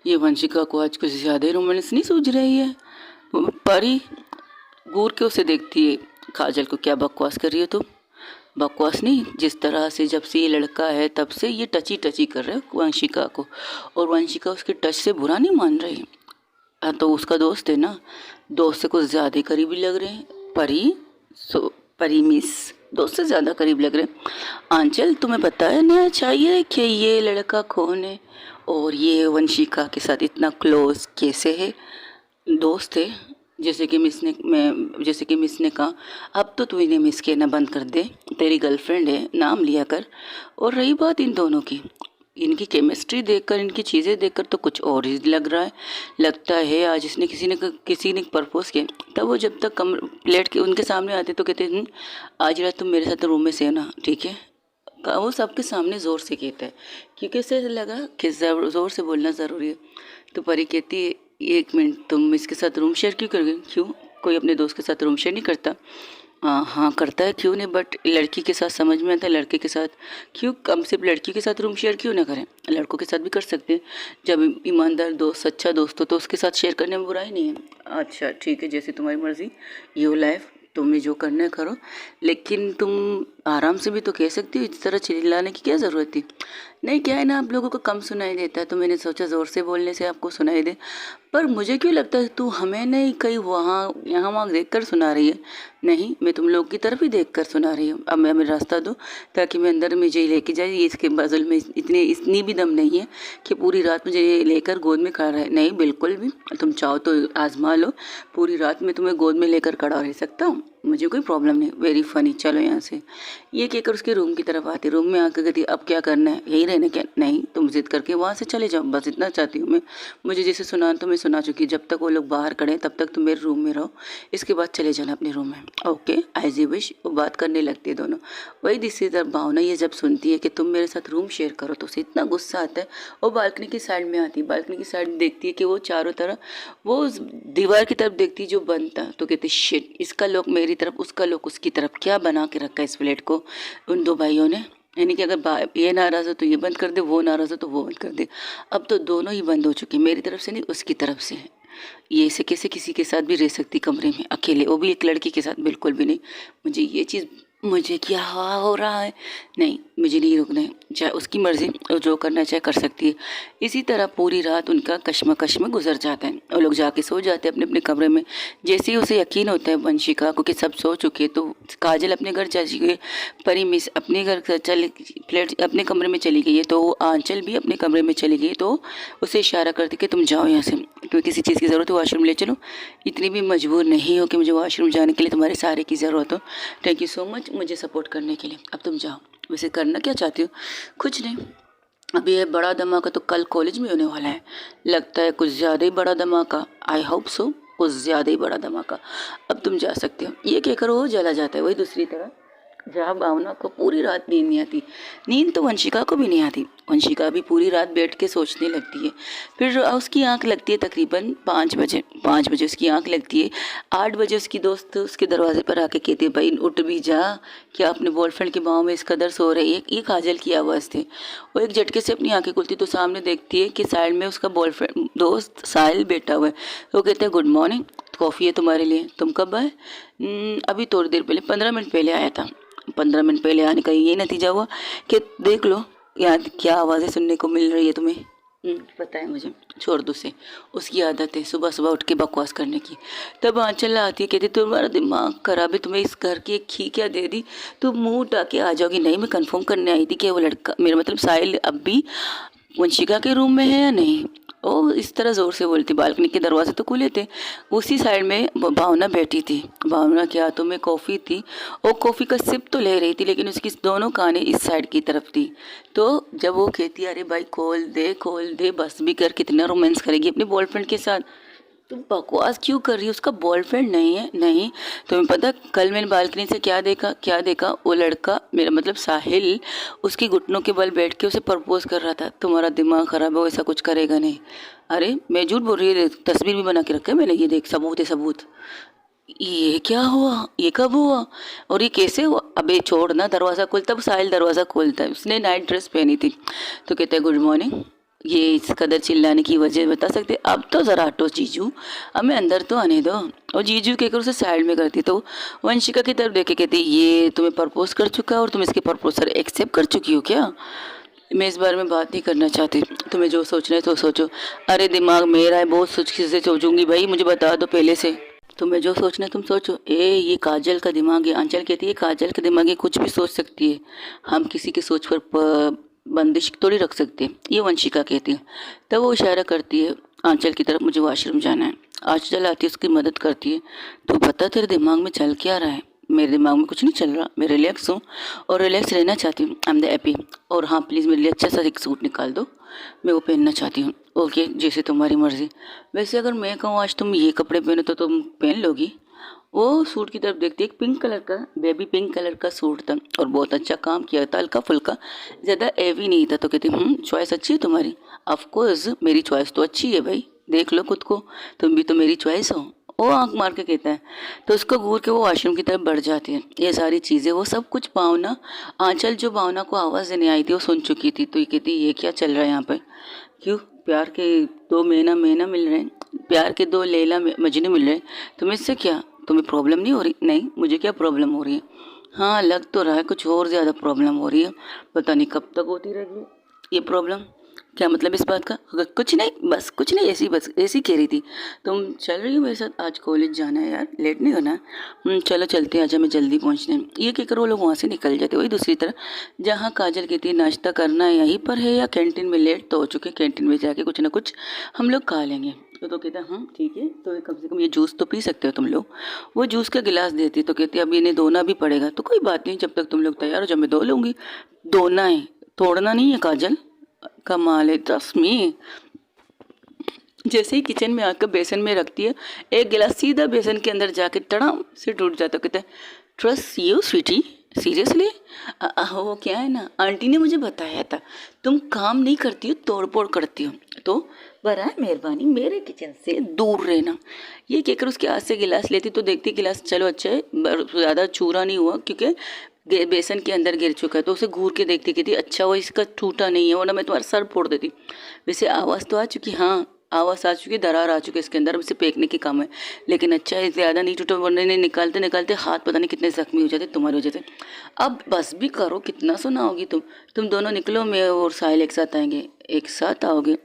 Speaker 1: ये वंशिका को आज कुछ ज़्यादा रोमांस नहीं सूझ रही है। परी घूर के उसे देखती है, काजल को, क्या बकवास कर रही हो तुम? बकवास नहीं, जिस तरह से जब से ये लड़का है तब से ये टची टची कर रहे हो वंशिका को, और वंशिका उसके टच से बुरा नहीं मान रही। तो उसका दोस्त है ना, दोस्त से कुछ ज़्यादा ही करीबी लग रहे हैं। परी मिस दोस्त से ज़्यादा करीब लग रहे हैं। आंचल, तुम्हें पता है ना चाहिए कि ये लड़का कौन है और ये वंशिका के साथ इतना क्लोज कैसे है? दोस्त है, जैसे कि मिस ने कहा, अब तो तू इन्हें मिस कहना बंद कर दे, तेरी गर्लफ्रेंड है, नाम लिया कर। और रही बात इन दोनों की, इनकी केमिस्ट्री देखकर, इनकी चीज़ें देखकर तो कुछ और ही लग रहा है। लगता है आज इसने किसी ने प्रपोज किया। तब वो जब तक प्लेट के उनके सामने आते तो कहते, आज रात तुम मेरे साथ रूम में से ना, ठीक है? वो सबके सामने ज़ोर से कहता है, क्योंकि उसे लगा कि ज़ोर से बोलना ज़रूरी है। तो परी कहती है, एक मिनट, तुम इसके साथ रूम शेयर क्यों करोगे? क्यों, कोई अपने दोस्त के साथ रूम शेयर नहीं करता? हाँ करता है, क्यों नहीं, बट लड़की के साथ समझ में आता है, लड़के के साथ क्यों, कम से लड़की के साथ रूम शेयर क्यों ना करें, लड़कों के साथ भी कर सकते हैं। जब ईमानदार दोस्त, सच्चा दोस्त हो तो उसके साथ शेयर करने में बुराई नहीं है। अच्छा ठीक है, जैसे तुम्हारी मर्ज़ी, योर लाइफ, तुम्हें जो करना है करो, लेकिन तुम आराम से भी तो कह सकती हो, इस तरह चिल्लाने की क्या ज़रूरत थी? नहीं, क्या है ना, आप लोगों को कम सुनाई देता है तो मैंने सोचा ज़ोर से बोलने से आपको सुनाई दे। पर मुझे क्यों लगता है तू हमें नहीं, कहीं वहाँ यहाँ वहाँ देख कर सुना रही है। नहीं, मैं तुम लोग की तरफ ही देख कर सुना रही हूँ। अब मैं हमें रास्ता दो ताकि मैं अंदर मुझे लेके जाए। ये इसके बदल में इतनी भी दम नहीं है कि पूरी रात मुझे ये लेकर गोद में खड़ा रहे। नहीं, बिल्कुल भी, तुम चाहो तो आजमा लो, पूरी रात में तुम्हें गोद में लेकर खड़ा रह सकता हूँ। मुझे कोई प्रॉब्लम नहीं, वेरी फनी, चलो यहाँ से। ये कहकर उसके रूम की तरफ आती, रूम में आकर कहती अब क्या करना है, यही रहना क्या? नहीं, तुम जिद करके वहाँ से चले जाओ, बस इतना चाहती हूँ मैं। मुझे जैसे सुना तो मैं सुना चुकी, जब तक वो लोग बाहर खड़े हैं तब तक तुम मेरे रूम में रहो, इसके बाद चले जाना अपने रूम में। Okay, as you wish. वो बात करने लगती है दोनों। वही दूसरी तरफ भावना ये जब सुनती है कि तुम मेरे साथ रूम शेयर करो तो उसे इतना गुस्सा आता है। वो बालकनी की साइड में आती है, बालकनी की साइड देखती है कि वो चारों तरफ वो उस दीवार की तरफ देखती जो बंद था, तो कहती शिट, इसका लोग मेरी तरफ, उसका लोग उसकी तरफ, क्या बना के रखा है इस फ्लैट को उन दो भाइयों ने। यानी कि अगर ये नाराज़ हो तो ये बंद कर दे, वो नाराज़ हो तो वो बंद कर दे। अब तो दोनों ही बंद हो चुके, मेरी तरफ से नहीं उसकी तरफ से। ये ऐसे कैसे किसी के साथ भी रह सकती कमरे में अकेले, वो भी एक लड़की के साथ? बिल्कुल भी नहीं। मुझे ये चीज़, मुझे क्या हो रहा है, नहीं मुझे नहीं रुकना है, चाहे उसकी मर्ज़ी, और जो करना चाहे कर सकती है। इसी तरह पूरी रात उनका कश्मकश में गुजर जाता है। वो लोग जाके सो जाते हैं अपने अपने कमरे में। जैसे ही उसे यकीन होता है वंशिका को कि सब सो चुके हैं, तो काजल अपने घर चली गई, परी मिस अपने घर चल फ्लैट अपने कमरे में चली गई है, तो आंचल भी अपने कमरे में चली गई। तो उसे इशारा करती कि तुम जाओ यहाँ से, तुम्हें किसी चीज़ की ज़रूरत है वॉशरूम ले चलो, इतनी भी मजबूर नहीं हो कि मुझे वॉशरूम जाने के लिए तुम्हारे सहारे की ज़रूरत हो। थैंक यू सो मच मुझे सपोर्ट करने के लिए, अब तुम जाओ। वैसे करना क्या चाहती हो? कुछ नहीं, अभी ये बड़ा धमाका तो कल कॉलेज में होने वाला है, लगता है कुछ ज़्यादा ही बड़ा धमाका। आई होप सो, कुछ ज़्यादा ही बड़ा धमाका। अब तुम जा सकते हो। ये कहकर वो चला जाता है। वही दूसरी तरफ जहाँ भावना को पूरी रात नींद नहीं आती, नींद तो वंशिका को भी नहीं आती। वंशिका भी पूरी रात बैठ के सोचने लगती है। फिर उसकी आंख लगती है तकरीबन 5 बजे। 5 बजे उसकी आंख लगती है। 8 बजे उसकी दोस्त उसके दरवाजे पर आके कहती है भाई उठ भी जा, क्या अपने बॉयफ्रेंड की बाहों में इस कदर सो रही है? ये काजल की आवाज़ थी। वो एक झटके से अपनी आंखें खुलती तो सामने देखती है कि साइड में उसका बॉयफ्रेंड दोस्त साहिल बैठा हुआ है। वो कहते हैं गुड मॉर्निंग, कॉफ़ी है तुम्हारे लिए, तुम कब आए? अभी थोड़ी देर पहले, 15 मिनट पहले आया था। 15 मिनट पहले आने का ये नतीजा हुआ कि देख लो यहाँ क्या आवाज़ें सुनने को मिल रही है तुम्हें। पता है मुझे, छोड़ दो उसे, उसकी आदत है सुबह सुबह उठ के बकवास करने की। तब आंचल आती है, कहती तुम्हारा दिमाग खराब है, तुम्हें इस घर की एक खी क्या दे दी, तुम मुंह उठा के आ जाओगी? नहीं, मैं कंफर्म करने आई थी कि वो लड़का, मेरा मतलब साहिल, अब भी वंशिका के रूम में है या नहीं। ओ इस तरह ज़ोर से बोलती, बालकनी के दरवाजे तो खुले थे। उसी साइड में भावना बैठी थी। भावना के हाथों में कॉफ़ी थी, वो कॉफ़ी का सिप तो ले रही थी लेकिन उसकी दोनों कानें इस साइड की तरफ थी। तो जब वो कहती अरे भाई खोल दे बस भी कर, कितना रोमांस करेगी अपने बॉयफ्रेंड के साथ, तुम बकवास क्यों कर रही हो? उसका बॉयफ्रेंड नहीं है। नहीं, तुम्हें पता कल मैंने बालकनी से क्या देखा, वो लड़का, मेरा मतलब साहिल, उसकी घुटनों के बल बैठ के उसे प्रपोज कर रहा था। तुम्हारा दिमाग खराब है, वो ऐसा कुछ करेगा नहीं। अरे मैं झूठ बोल रही है, तस्वीर भी बना के रखा है मैंने, ये देख, सबूत है सबूत। ये क्या हुआ, ये कब हुआ और ये कैसे हुआ? अबे छोड़ ना, दरवाज़ा खोलता, तब साहिल दरवाज़ा खोलता है, उसने नाइट ड्रेस पहनी थी। तो कहता है गुड मॉर्निंग। ये इस कदर चिल्लाने की वजह बता सकते? अब तो ज़रा हटो जीजू, हमें अंदर तो आने दो। और जीजू कहकर उसे साइड में करती तो वंशिका की तरफ देख के कहती ये तुम्हें प्रपोज कर चुका है और तुम इसके प्रपोजल एक्सेप्ट कर चुकी हो क्या? मैं इस बारे में बात नहीं करना चाहती, तुम्हें जो सोचना है तो सोचो। अरे दिमाग मेरा है, बहुत सोच से सोचूंगी भाई, मुझे बता दो पहले से, तुम्हें जो सोचना है तुम सोचो। ये काजल का दिमाग है। आंचल कहती है काजल का दिमाग है, कुछ भी सोच सकती है, हम किसी की सोच पर बंदिश थोड़ी रख सकते हैं, ये वंशिका कहती है। तब वो इशारा करती है आंचल की तरफ, मुझे वॉशरूम जाना है। आंचल आती है, उसकी मदद करती है। तो बता तेरे दिमाग में चल क्या रहा है? मेरे दिमाग में कुछ नहीं चल रहा, मैं रिलैक्स हूँ और रिलैक्स रहना चाहती हूँ। I am the happy. और हाँ प्लीज़ मेरे लिए अच्छा सा एक सूट निकाल दो, मैं वो पहनना चाहती हूँ। ओके जैसे तुम्हारी मर्ज़ी। वैसे अगर मैं कहूँ आज तुम ये कपड़े पहनो तो तुम पहन लोगी? वो सूट की तरफ देखती है, एक पिंक कलर का, बेबी पिंक कलर का सूट था और बहुत अच्छा काम किया था, हल्का फुल्का, ज़्यादा हैवी नहीं था। तो कहती चॉइस अच्छी है तुम्हारी। ऑफ कोर्स मेरी चॉइस तो अच्छी है भाई, देख लो खुद को, तुम भी तो मेरी चॉइस हो। वो आंख मार के कहता है। तो उसको घूर के वो वॉशरूम की तरफ बढ़ जाती है। ये सारी चीज़ें, वो सब कुछ भावना, आंचल जो भावना को आवाज़ देने आई थी वो सुन चुकी थी। तो ये कहती ये क्या चल रहा है यहाँ पर? क्यों प्यार के दो मैना मिल रहे हैं, प्यार के दो लैला मजनू मिल रहे हैं, तुम्हें इससे क्या, तुम्हें प्रॉब्लम नहीं हो रही? नहीं, मुझे क्या प्रॉब्लम हो रही है? हाँ लग तो रहा है कुछ और ज़्यादा प्रॉब्लम हो रही है, पता नहीं कब तक होती रहेगी ये प्रॉब्लम। क्या मतलब इस बात का? कुछ नहीं, बस कुछ नहीं, ऐसी कह रही थी। तुम चल रही हो मेरे साथ? आज कॉलेज जाना है यार, लेट नहीं होना है? चलो चलते हैं, आजा, मैं जल्दी पहुँचने हैं। ये कहकर वो लोग वहाँ से निकल जाते। वही दूसरी तरफ जहाँ काजल कहती है नाश्ता करना यहीं पर है या कैंटीन में, लेट तो हो चुके, कैंटीन में जाके कुछ ना कुछ हम लोग खा लेंगे। तो कहता है हाँ ठीक है, तो कम से कम ये जूस तो पी सकते हो तुम लोग। वो जूस का गिलास देती तो कहती अब इन्हें धोना भी पड़ेगा। तो कोई बात नहीं, जब तक तुम लोग तैयार हो जब मैं धो लूँगी। धोना है, तोड़ना नहीं है काजल। कमाल है तस्मी। जैसे ही किचन में आकर बेसन में रखती है, एक गिलास सीधा बेसन के अंदर जाके टड़ाम से टूट जाता। कहते हैं ट्रस्ट यू स्वीटी, सीरियसली। वो क्या है ना, आंटी ने मुझे बताया था तुम काम नहीं करती हो, तोड़ फोड़ करती हो, तो बराए मेहरबानी मेरे किचन से दूर रहना। ये कहकर उसके हाथ से गिलास लेती तो देखती गिलास चलो अच्छा है, ज़्यादा चूरा नहीं हुआ क्योंकि बेसन के अंदर गिर चुका है। तो उसे घूर के देखती कहती अच्छा वो इसका टूटा नहीं है, वरना मैं तुम्हारा सर फोड़ देती। वैसे आवाज़ तो आ चुकी, हाँ आवाज़ आ चुकी, दरार आ चुकी इसके अंदर, अब इसे फेंकने की काम है। लेकिन अच्छा है ज़्यादा नहीं टूटा, वरना नहीं निकालते निकालते हाथ पता नहीं कितने जख्मी हो जाते तुम्हारी वजह से। अब बस भी करो, कितना सुनाओगी तुम दोनों निकलो, मैं और साहिल एक साथ आएंगे। एक साथ आओगे?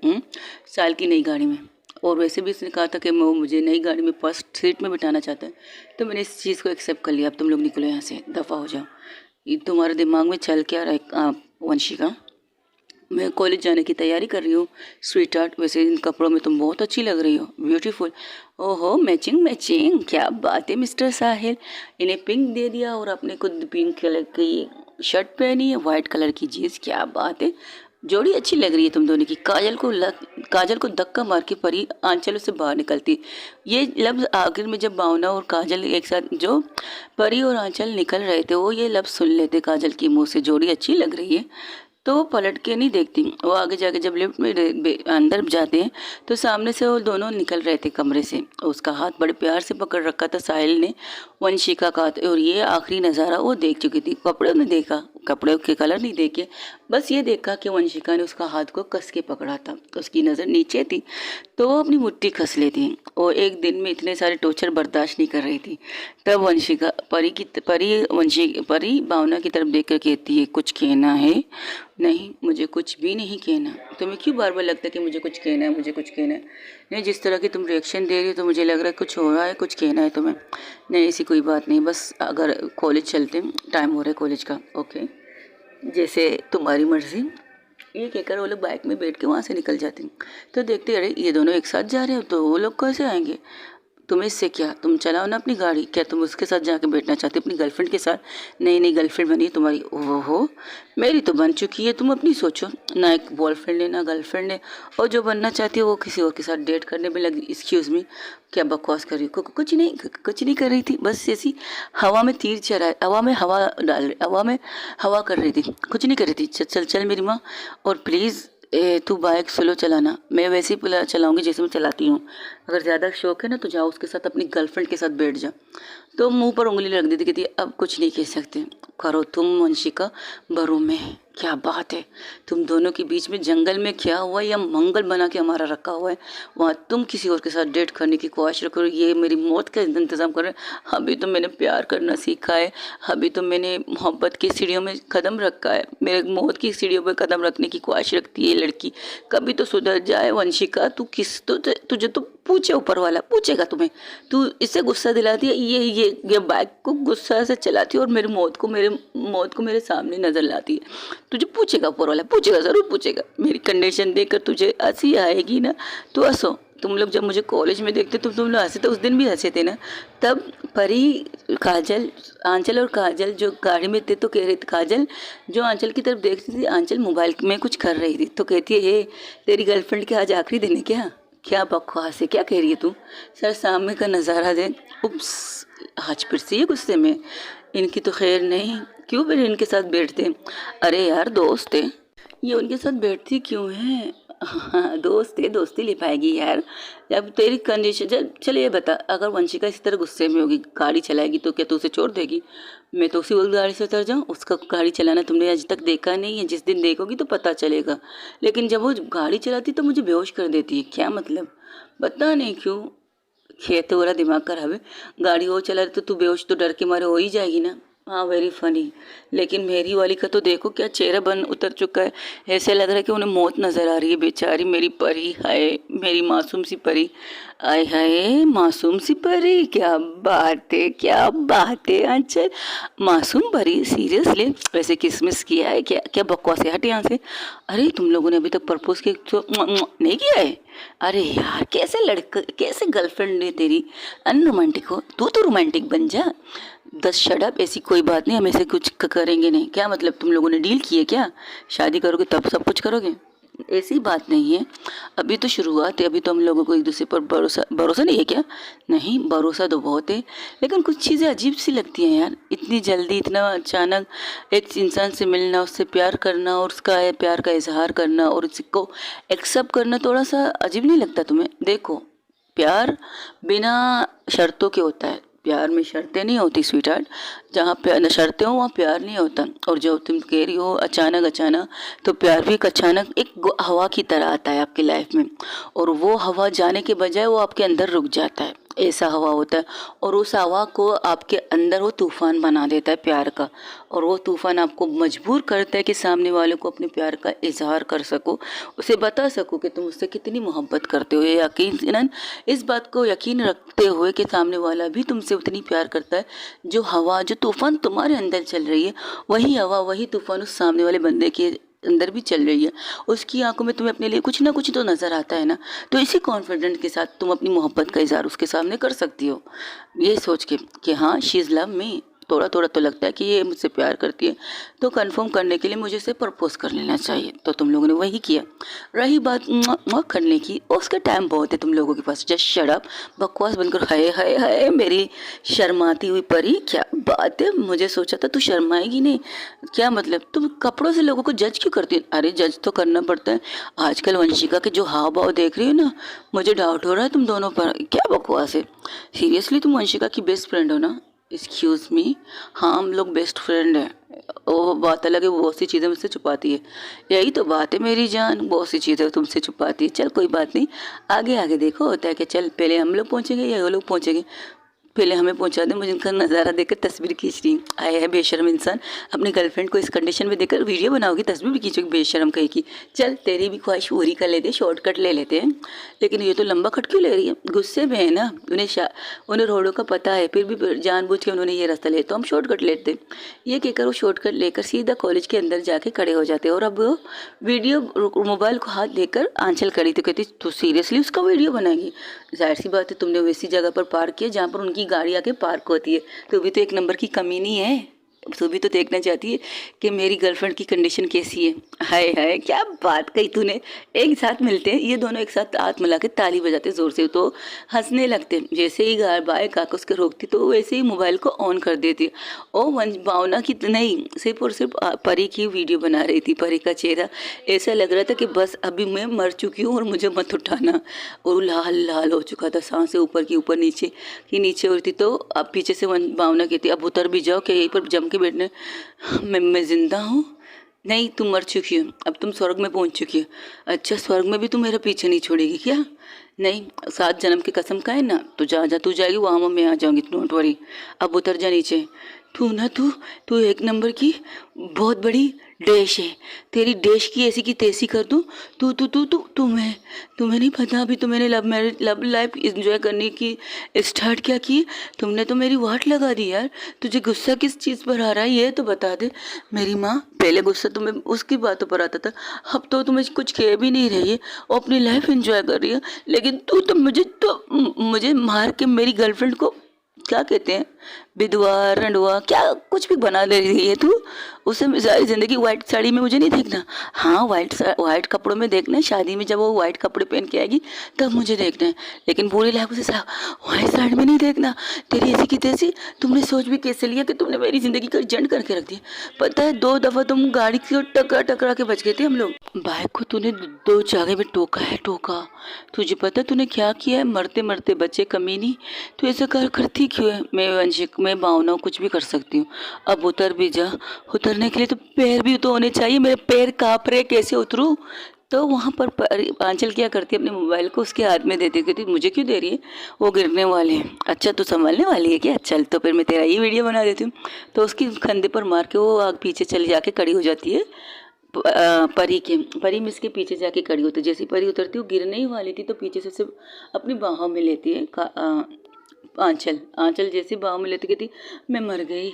Speaker 1: साहिल की नई गाड़ी में। और वैसे भी इसने कहा था कि वो मुझे नई गाड़ी में फर्स्ट सीट में बिठाना चाहता है, तो मैंने इस चीज़ को एक्सेप्ट कर लिया। अब तुम लोग निकलो यहाँ से, दफ़ा हो जाओ। ये तुम्हारे दिमाग में चल क्या रहा है वंशिका? मैं कॉलेज जाने की तैयारी कर रही हूँ स्वीट हार्ट। वैसे इन कपड़ों में तुम बहुत अच्छी लग रही हो, ब्यूटीफुल। ओहो मैचिंग मैचिंग, क्या बात है मिस्टर साहिल। इन्हें पिंक दे दिया और अपने खुद पिंक कलर की शर्ट पहनी है, वाइट कलर की जीन्स, क्या बात है। जोड़ी अच्छी लग रही है तुम दोनों की। काजल को धक्का मार के परी आंचल से बाहर निकलती। ये लफ्ज़ आखिर में जब भावना और काजल एक साथ, जो परी और आंचल निकल रहे थे, वो ये लफ्ज़ सुन लेते काजल की मुंह से, जोड़ी अच्छी लग रही है। तो वो पलट के नहीं देखती। वो आगे जाके जब लिफ्ट में अंदर जाते हैं तो सामने से वो दोनों निकल रहे थे कमरे से। उसका हाथ बड़े प्यार से पकड़ रखा था साहिल ने वंशिका का, और ये आखिरी नज़ारा वो देख चुकी थी। कपड़े ने देखा, कपड़े के कलर नहीं देखे, बस ये देखा कि वंशिका ने उसका हाथ को कस के पकड़ा था। उसकी नज़र नीचे थी तो वो अपनी मुट्ठी कस लेती। वो एक दिन में इतने सारे टॉर्चर बर्दाश्त नहीं कर रही थी। तब वंशिका परी भावना की तरफ देख कर कहती है कुछ कहना है? नहीं मुझे कुछ भी नहीं कहना। तुम्हें क्यों बार बार लगता है कि मुझे कुछ कहना है, मुझे कुछ कहना है? नहीं, जिस तरह की तुम रिएक्शन दे रही हो तो मुझे लग रहा है कुछ हो रहा है, कुछ कहना है तुम्हें। नहीं ऐसी कोई बात नहीं, बस अगर कॉलेज चलते हैं, टाइम हो रहा है कॉलेज का। ओके जैसे तुम्हारी मर्जी। ये कहकर वो लोग बाइक में बैठ के वहाँ से निकल जाते हैं। तो देखते अरे ये दोनों एक साथ जा रहे हो, तो वो लोग कैसे आएंगे? तुम्हें इससे क्या, तुम चलाओ ना अपनी गाड़ी। क्या तुम उसके साथ जाके बैठना चाहते अपनी गर्लफ्रेंड के साथ? नहीं नहीं, गर्लफ्रेंड बनी है तुम्हारी? ओहो मेरी तो बन चुकी है, तुम अपनी सोचो ना। एक बॉयफ्रेंड है ना गर्लफ्रेंड है, और जो बनना चाहती है वो किसी और के साथ डेट करने में लगी। एक्सक्यूज़ मी, क्या बकवास कर रही हो? कुछ नहीं कर रही थी, बस ऐसी हवा में तीर चला, हवा में हवा डाल, हवा में हवा कर रही थी, कुछ नहीं कर रही थी। चल चल चल मेरी माँ, और प्लीज़ तू बाइक स्लो चलाना। मैं वैसे ही चलाऊंगी जैसे मैं चलाती हूँ। अगर ज़्यादा शौक है ना तो जाओ उसके साथ, अपनी गर्लफ्रेंड के साथ बैठ जा। तो मुंह पर उंगली रख देती, कहती अब कुछ नहीं कह सकते, करो तुम वंशिका भरो में। क्या बात है, तुम दोनों के बीच में जंगल में क्या हुआ या मंगल बना के हमारा रखा हुआ है, वहाँ तुम किसी और के साथ डेट करने की ख्वाहिश रखो। ये मेरी मौत का इंतज़ाम कर रहे हैं। अभी तो मैंने प्यार करना सीखा है, अभी तो मैंने मोहब्बत की सीढ़ियों में कदम रखा है, मेरे मौत की सीढ़ियों पर कदम रखने की ख्वाहिश रखती है लड़की। कभी तो सुधर जाए वंशिका, तू तुझे तो पूछे ऊपर वाला, पूछेगा तुम्हें। तू इससे गुस्सा दिलाती है, ये बाइक को गुस्सा से चलाती है और मेरी मौत को मेरे सामने नजर लाती है। तुझे पूछेगा ऊपर वाला, पूछेगा, ज़रूर पूछेगा। मेरी कंडीशन देखकर तुझे हंसी आएगी ना तो हंसो। तुम लोग जब मुझे कॉलेज में देखते तुम लोग हंसे थे, उस दिन भी हंसे थे ना। तब परी आंचल और काजल जो गाड़ी में थे तो कह रही थी, काजल जो आंचल की तरफ देखती थी, आंचल मोबाइल में कुछ कर रही थी, तो कहती है हे तेरी गर्लफ्रेंड के आज आखिरी दिन है क्या? क्या बकवास है, क्या कह रही है तू? सर सामने का नज़ारा दे। उप्स, आज फिर से ये गुस्से में। इनकी तो खैर नहीं, क्यों फिर इनके साथ बैठते? अरे यार दोस्त है, ये उनके साथ बैठती क्यों है? हाँ दोस्त है, दोस्ती ले पाएगी यार। अब तेरी कंडीशन चल ये बता, अगर वंशिका इसी तरह गुस्से में होगी, गाड़ी चलाएगी, तो क्या तू उसे छोड़ देगी? मैं तो उसी वक्त गाड़ी से उतर जाऊँ? उसका गाड़ी चलाना तुमने आज तक देखा नहीं है, जिस दिन देखोगी तो पता चलेगा। लेकिन जब वो गाड़ी चलाती तो मुझे बेहोश कर देती है। क्या मतलब? पता नहीं क्यों, खेत तो वाला दिमाग खराब है। गाड़ी वो चला रही तो तू बेहोश तो डर के मारे हो ही जाएगी ना। हाँ वेरी फनी। लेकिन मेरी वाली का तो देखो क्या चेहरा बन उतर चुका है, ऐसे लग रहा है कि उन्हें मौत नज़र आ रही है। बेचारी मेरी परी, हाय मेरी मासूम सी परी। आय हाय मासूम सी परी, क्या बात है, क्या बात है आंचल। मासूम परी सीरियसली? वैसे किसमिस किया है क्या? क्या बकवास है, हट यहाँ से। अरे तुम लोगों ने अभी तक प्रपोज के तो नहीं किया है? अरे यार कैसे लड़का, कैसे गर्लफ्रेंड है तेरी अनरोमांटिक हो, तू तो रोमांटिक बन जा। दस शट, ऐसी कोई बात नहीं, हम ऐसे कुछ करेंगे नहीं। क्या मतलब तुम लोगों ने डील की है क्या? शादी करोगे तब सब कुछ करोगे? ऐसी बात नहीं है, अभी तो शुरुआत है, अभी तो हम लोगों को एक दूसरे पर भरोसा भरोसा नहीं है क्या? नहीं, भरोसा तो बहुत है, लेकिन कुछ चीज़ें अजीब सी लगती हैं यार, इतनी जल्दी इतना अचानक एक इंसान से मिलना, उससे प्यार करना और उसका प्यार का इजहार करना और उसको एक्सेप्ट करना थोड़ा सा अजीब नहीं लगता तुम्हें? देखो, प्यार बिना शर्तों के होता है, प्यार में शर्तें नहीं होती स्वीट हार्ट। जहाँ प्यार शर्तें हो वहाँ प्यार नहीं होता। और जो तुम कह रही हो अचानक अचानक, तो प्यार भी एक अचानक एक हवा की तरह आता है आपकी लाइफ में, और वो हवा जाने के बजाय वो आपके अंदर रुक जाता है, ऐसा हवा होता है। और उस हवा को आपके अंदर वो तूफान बना देता है प्यार का, और वो तूफान आपको मजबूर करता है कि सामने वाले को अपने प्यार का इजहार कर सको, उसे बता सको कि तुम उससे कितनी मोहब्बत करते हो। ये यकीनन इस बात को यकीन रखते हुए कि सामने वाला भी तुमसे उतनी प्यार करता है, जो हवा जो तूफान तुम्हारे अंदर चल रही है, वही हवा वही तूफान उस सामने वाले बंदे के अंदर भी चल रही है। उसकी आंखों में तुम्हें अपने लिए कुछ ना कुछ तो नज़र आता है ना, तो इसी कॉन्फिडेंट के साथ तुम अपनी मोहब्बत का इजहार उसके सामने कर सकती हो, ये सोच के कि हाँ शी इज़ लव मी। थोड़ा थोड़ा तो लगता है कि ये मुझसे प्यार करती है, तो कंफर्म करने के लिए मुझे इसे प्रपोज कर लेना चाहिए। तो तुम लोगों ने वही किया। रही बात करने की, उसका टाइम बहुत है तुम लोगों के पास। जस्ट शट अप, बकवास बनकर। हाय हाय हाय मेरी शर्माती हुई परी, क्या बात है, मुझे सोचा था तू शर्माएगी नहीं। क्या मतलब तुम कपड़ों से लोगों को जज क्यों करती है? अरे जज तो करना पड़ता है। आजकल वंशिका के जो हाव भाव देख रही हो ना, मुझे डाउट हो रहा है तुम दोनों पर। क्या बकवास है, सीरियसली तुम वंशिका की बेस्ट फ्रेंड हो ना? एक्सक्यूज़ मी, हाँ हम लोग बेस्ट फ्रेंड हैं। वो बात अलग है, वो बहुत सी चीज़ें मुझसे छुपाती है। यही तो बात है मेरी जान, बहुत सी चीज़ें तुमसे छुपाती है। चल कोई बात नहीं, आगे आगे देखो होता है कि चल पहले हम लोग पहुँचेंगे या वो लोग पहुँचेंगे, पहले हमें पहुंचा दे। मुझे इनका नज़ारा देखकर तस्वीर खींच रही आया है बेशर्म इंसान, अपनी गर्लफ्रेंड को इस कंडीशन में देखकर वीडियो बनाओगी, तस्वीर भी खींचोगी, बेशर्म कहेगी। चल तेरी भी ख्वाहिश पूरी कर लेते, शॉर्टकट ले लेते हैं। लेकिन ये तो लंबा कट क्यों ले रही है? गुस्से में है ना, उन्हें रोडों का पता है, फिर भी जानबूझ के उन्होंने ये रास्ता लिया, तो हम शॉर्टकट लेते। ये कहकर वो शॉर्टकट लेकर सीधा कॉलेज के अंदर जाके खड़े हो जाते। और अब वो वीडियो मोबाइल को हाथ देकर आंचल खड़ी, तो कहती तू सीरियसली उसका वीडियो बनाएगी? जाहिर सी बात है, तुमने वैसी जगह पर पार्क किया जहाँ पर उनकी गाड़ी आके पार्क होती है, तो भी तो एक नंबर की कमी नहीं है। तू भी तो देखना चाहती है कि मेरी गर्लफ्रेंड की कंडीशन कैसी है। हाय हाय क्या बात कही तूने। एक साथ मिलते हैं ये दोनों, एक साथ हाथ मिला के ताली बजाते ज़ोर से, तो हंसने लगते। जैसे ही बाइक आकर उसके रोकती तो वैसे ही मोबाइल को ऑन कर देती। ओ वंश भावना की नहीं, सिर्फ और सिर्फ परी की वीडियो बना रही थी। परी का चेहरा ऐसा लग रहा था कि बस अभी मैं मर चुकी हूँ और मुझे मत उठाना। और लाल लाल हो चुका था, सांसें ऊपर की ऊपर नीचे की नीचे हो रही थी। तो अब पीछे से भावना कहती अब उतर भी जाओ, कि यहीं पर जम के बैठने। मैं जिंदा हूँ? नहीं, तुम मर चुकी हो, अब तुम स्वर्ग में पहुँच चुकी हो। अच्छा, स्वर्ग में भी तुम मेरा पीछे नहीं छोड़ेगी क्या? नहीं, 7 जन्म की कसम का है ना, तो जा तू जाएगी वहाँ, मैं आ जाऊँगी, डोंट वरी। अब उतर जा नीचे। तू एक नंबर की बहुत बड़ी डैश है, तेरी डैश की ऐसी की तैसी कर दूँ। तुम्हें नहीं पता, अभी तो मैंने लव लाइफ इंजॉय करने की स्टार्ट क्या की, तुमने तो मेरी वाट लगा दी यार। तुझे गुस्सा किस चीज़ पर आ रहा है ये तो बता दे। मेरी माँ, पहले गुस्सा तुम्हें उसकी बातों पर आता था, अब तो तुम्हें कुछ कह भी नहीं रही है और अपनी लाइफ इंजॉय कर रही है। लेकिन तू तो मुझे मार के मेरी गर्लफ्रेंड को क्या कहते हैं, विधवा रंडवा क्या कुछ भी बना ले रही है तू। उसे सारी ज़िंदगी वाइट साड़ी में मुझे नहीं देखना। हाँ, वाइट कपड़ों में देखना है, शादी में जब वो वाइट कपड़े पहन के आएगी तब मुझे देखना है, लेकिन पूरी लाइफ उसे वाइट साड़ी में नहीं देखना। तेरी ऐसी की तैसी, तुमने सोच भी कैसे लिया कि तुमने मेरी ज़िंदगी का जंड करके रख दिया। पता है 2 दफ़ा तुम गाड़ी को टकरा के बच गए थे हम लोग। बाइक को तूने 2 जगह में टोका। तुझे पता तूने क्या किया है? मरते मरते बचे कमीनी। तू ऐसा करती क्यों है? मैं भावना कुछ भी कर सकती हूँ। अब उतर भी जा। उतरने के लिए तो पैर भी तो होने चाहिए, मेरे पैर काँप रहे, कैसे उतरूँ? तो वहाँ पर आंचल क्या करती है, अपने मोबाइल को उसके हाथ में देती, कहती मुझे क्यों दे रही है, वो गिरने वाले हैं। अच्छा तू संभालने वाली है क्या? चल तो फिर मैं तेरा ही वीडियो बना देती हूँ। तो उसकी कंधे पर मार के वो आग पीछे चली जाके खड़ी हो जाती है। परी मिस के पीछे जाके खड़ी होती। जैसी परी उतरती वो गिरने ही वाली थी तो पीछे से उसे अपनी बाहों में लेती है आंचल। आंचल जैसी बाहों में लेती कहती, मैं मर गई,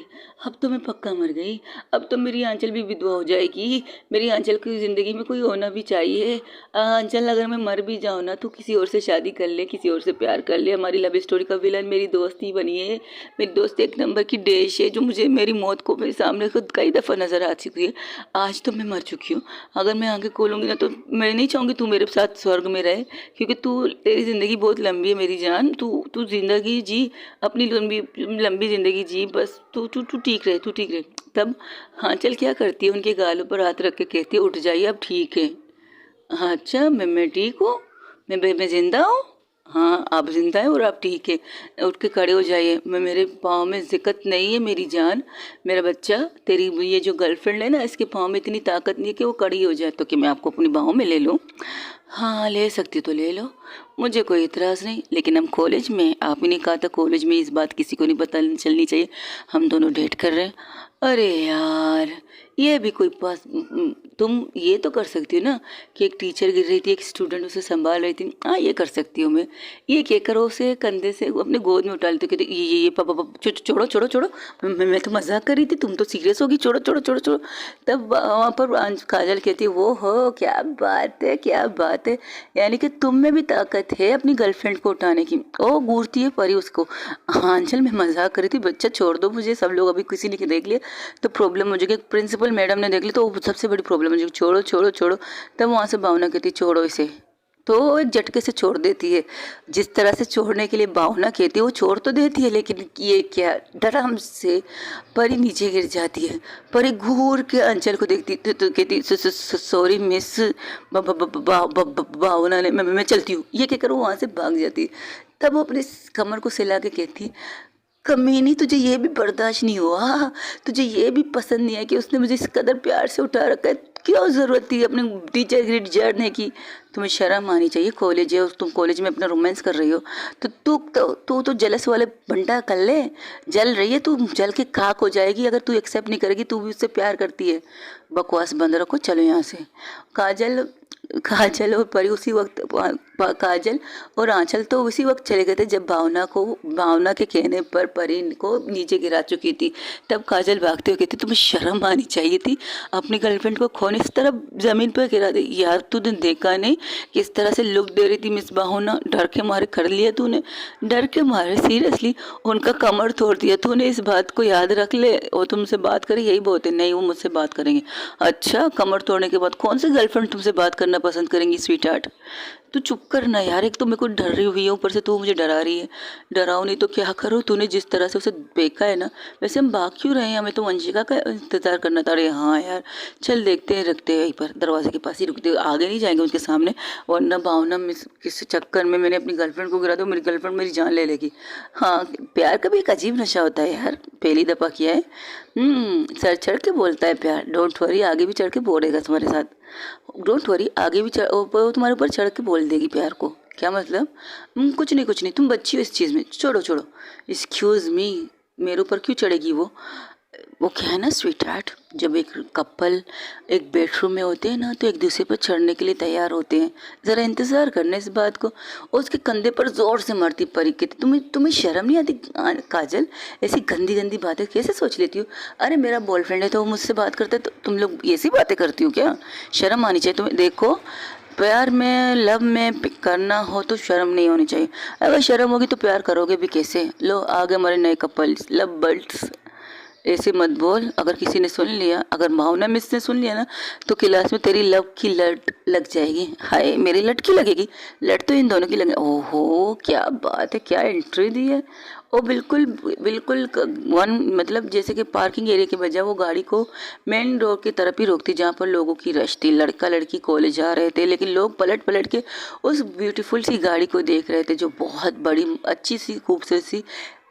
Speaker 1: अब तो मैं पक्का मर गई, अब तो मेरी आंचल भी विधवा हो जाएगी, मेरी आंचल की ज़िंदगी में कोई होना भी चाहिए। आंचल अगर मैं मर भी जाऊँ ना तो किसी और से शादी कर ले, किसी और से प्यार कर ले। हमारी लव स्टोरी का विलन मेरी दोस्त ही बनी है। मेरी दोस्त एक नंबर की डेश है जो मुझे मेरी मौत को मेरे सामने खुद कई दफ़ा नज़र आ चुकी है। आज तो मैं मर चुकी हूँ, अगर मैं आगे खोलूँगी ना तो मैं नहीं चाहूँगी तू मेरे साथ स्वर्ग में रहे, क्योंकि तेरी ज़िंदगी बहुत लंबी है मेरी जान। तू ज़िंदगी जी, अपनी लंबी लंबी ज़िंदगी जी, बस तू तू तू ठीक रहे, तू ठीक रहे। तब आंचल क्या करती है, उनके गालों पर हाथ रख के कहती है, उठ जाइए अब ठीक है। हाँ, अच्छा मैं ठीक हूँ, मैं ज़िंदा हूँ। हाँ, आप ज़िंदा हैं और आप ठीक है, उठ के खड़े हो जाइए। मेरे पाँव में दिक्कत नहीं है मेरी जान, मेरा बच्चा। तेरी ये जो गर्लफ्रेंड है ना, इसके पाँव में इतनी ताकत नहीं है कि वो खड़ी हो जाए, तो कि मैं आपको अपनी बाहों में ले लूँ? हाँ, ले सकती तो ले लो, मुझे कोई इतराज़ नहीं। लेकिन हम कॉलेज में, आप ही ने कहा था कॉलेज में इस बात किसी को नहीं पता चलनी चाहिए, हम दोनों डेट कर रहे हैं। अरे यार, ये भी कोई पास, तुम ये तो कर सकती हो ना कि एक टीचर गिर रही थी, एक स्टूडेंट उसे संभाल रही थी। हाँ, ये कर सकती हूँ मैं। ये क्या करो, उसे कंधे से अपने गोद में उठा लेती हूँ, कहती ये पापा छोड़ो छोड़ो छोड़ो, मैं तो मजाक कर रही थी, तुम तो सीरियस होगी, छोड़ो छोड़ो छोड़ो छोड़ो। तब वहाँ पर काजल कहती है, वो हो क्या बात है, क्या बात है, यानी कि तुम में भी ताकत है अपनी गर्लफ्रेंड को उठाने की। ओ घूरती है परी उसको। हाँ अंचल, मैं मजाक कर रही थी, बच्चा छोड़ दो मुझे, सब लोग अभी किसी ने देख लिया तो प्रॉब्लम हो जाएगी, प्रिंसिपल मैडम ने देख ली तो सबसे बड़ी प्रॉब्लम हो जाएगी, छोड़ो छोड़ो छोड़ो। तब वहाँ से भावना कहती छोड़ो इसे, तो वो एक झटके से छोड़ देती है। जिस तरह से छोड़ने के लिए भावना कहती है वो छोड़ तो देती है, लेकिन ये क्या, धड़ाम से परी नीचे गिर जाती है। परी घूर के अंचल को देखती तो कहती सॉरी मिस, भावना ने, मैं चलती हूँ, ये कहकर वो वहाँ से भाग जाती है। तब वो अपनी कमर को सिला के कहती, कमीनी तुझे ये भी बर्दाश्त नहीं हुआ, तुझे ये भी पसंद नहीं है कि उसने मुझे इस कदर प्यार से उठा रखा है, क्यों ज़रूरत थी अपने टीचर ग्रेड जड़ने की? तुम्हें शर्म आनी चाहिए, कॉलेज है और तुम कॉलेज में अपना रोमांस कर रही हो, तो तू तो जलस वाले बंटा कर ले, जल रही है तू, जल के खाक हो जाएगी अगर तू एक्सेप्ट नहीं करेगी, तू भी उससे प्यार करती है। बकवास बंद रखो, चलो यहाँ से। काजल काजल और परी उसी वक्त, काजल और आंचल तो उसी वक्त चले गए थे जब भावना के कहने पर परी को नीचे गिरा चुकी थी। तब काजल भागते हुए कहती, तुम्हें शर्म आनी चाहिए थी, अपनी गर्लफ्रेंड को खोने इस तरह ज़मीन पर गिरा दी। यार तूने देखा नहीं किस तरह से लुक दे रही थी मिस भावना, डर के मारे कर लिया तूने, डर के मारे सीरियसली उनका कमर तोड़ दिया तूने। इस बात को याद रख ले, वो तुमसे बात करे यही बहुत है। नहीं, वो मुझसे बात करेंगे। अच्छा, कमर तोड़ने के बाद कौन सी गर्लफ्रेंड तुमसे बात करना पसंद करेंगी स्वीट हार्ट? तू चुप करना यार, एक तो मेरे को डर रही हुई है, ऊपर से तू मुझे डरा रही है। डराओ नहीं तो क्या करो, तूने जिस तरह से उसे देखा है ना, वैसे हम भाग क्यों रहे हैं, हमें तो वंशिका का इंतजार करना था। अरे हाँ यार, चल देखते हैं, रखते हैं यहीं पर दरवाजे के पास ही रुकते, आगे नहीं जाएंगे उनके सामने, वरना भावना मिस किस चक्कर में मैंने अपनी गर्लफ्रेंड को गिरा दो, मेरी गर्लफ्रेंड मेरी जान ले लेगी। हाँ, प्यार का भी एक अजीब नशा होता है यार, पहली दफ़ा किया है। सर चढ़ के बोलता है प्यार, डोंट वरी, आगे भी चढ़ के बोलेगा तुम्हारे साथ, डोंट वरी, आगे भी वो तुम्हारे ऊपर चढ़ के बोल देगी प्यार को। क्या मतलब? कुछ नहीं कुछ नहीं, तुम बच्ची हो इस चीज़ में, छोड़ो छोड़ो। एक्सक्यूज़ मी, मेरे ऊपर क्यों चढ़ेगी वो क्या है ना स्वीट हार्ट, जब एक कपल एक बेडरूम में होते हैं ना तो एक दूसरे पर चढ़ने के लिए तैयार होते हैं, ज़रा इंतज़ार करना इस बात को। और उसके कंधे पर ज़ोर से मारती परी के, तुम्हें शर्म नहीं आती काजल, ऐसी गंदी गंदी बातें कैसे सोच लेती हो? अरे मेरा बॉयफ्रेंड है तो वो मुझसे बात करता है, तो तुम लोग ऐसी बातें करती हो क्या? शर्म आनी चाहिए तुम्हें। देखो, प्यार में लव में करना हो तो शर्म नहीं होनी चाहिए, अगर शर्म होगी तो प्यार करोगे भी कैसे? लो आगे हमारे नए कपल्स, लव बर्ड्स। ऐसे मत बोल, अगर किसी ने सुन लिया, अगर भावना मिस ने सुन लिया ना तो क्लास में तेरी लव की लट लग जाएगी। हाय, मेरी लट की लगेगी? लट तो इन दोनों की लगे। ओहो क्या बात है, क्या एंट्री दी है। वो बिल्कुल बिल्कुल मतलब जैसे कि पार्किंग एरिया के बजाय वो गाड़ी को मेन रोड की तरफ ही रोकती जहाँ पर लोगों की रश थी, लड़का लड़की कॉलेज जा रहे थे, लेकिन लोग पलट पलट के उस ब्यूटीफुल सी गाड़ी को देख रहे थे जो बहुत बड़ी अच्छी सी खूबसूरत सी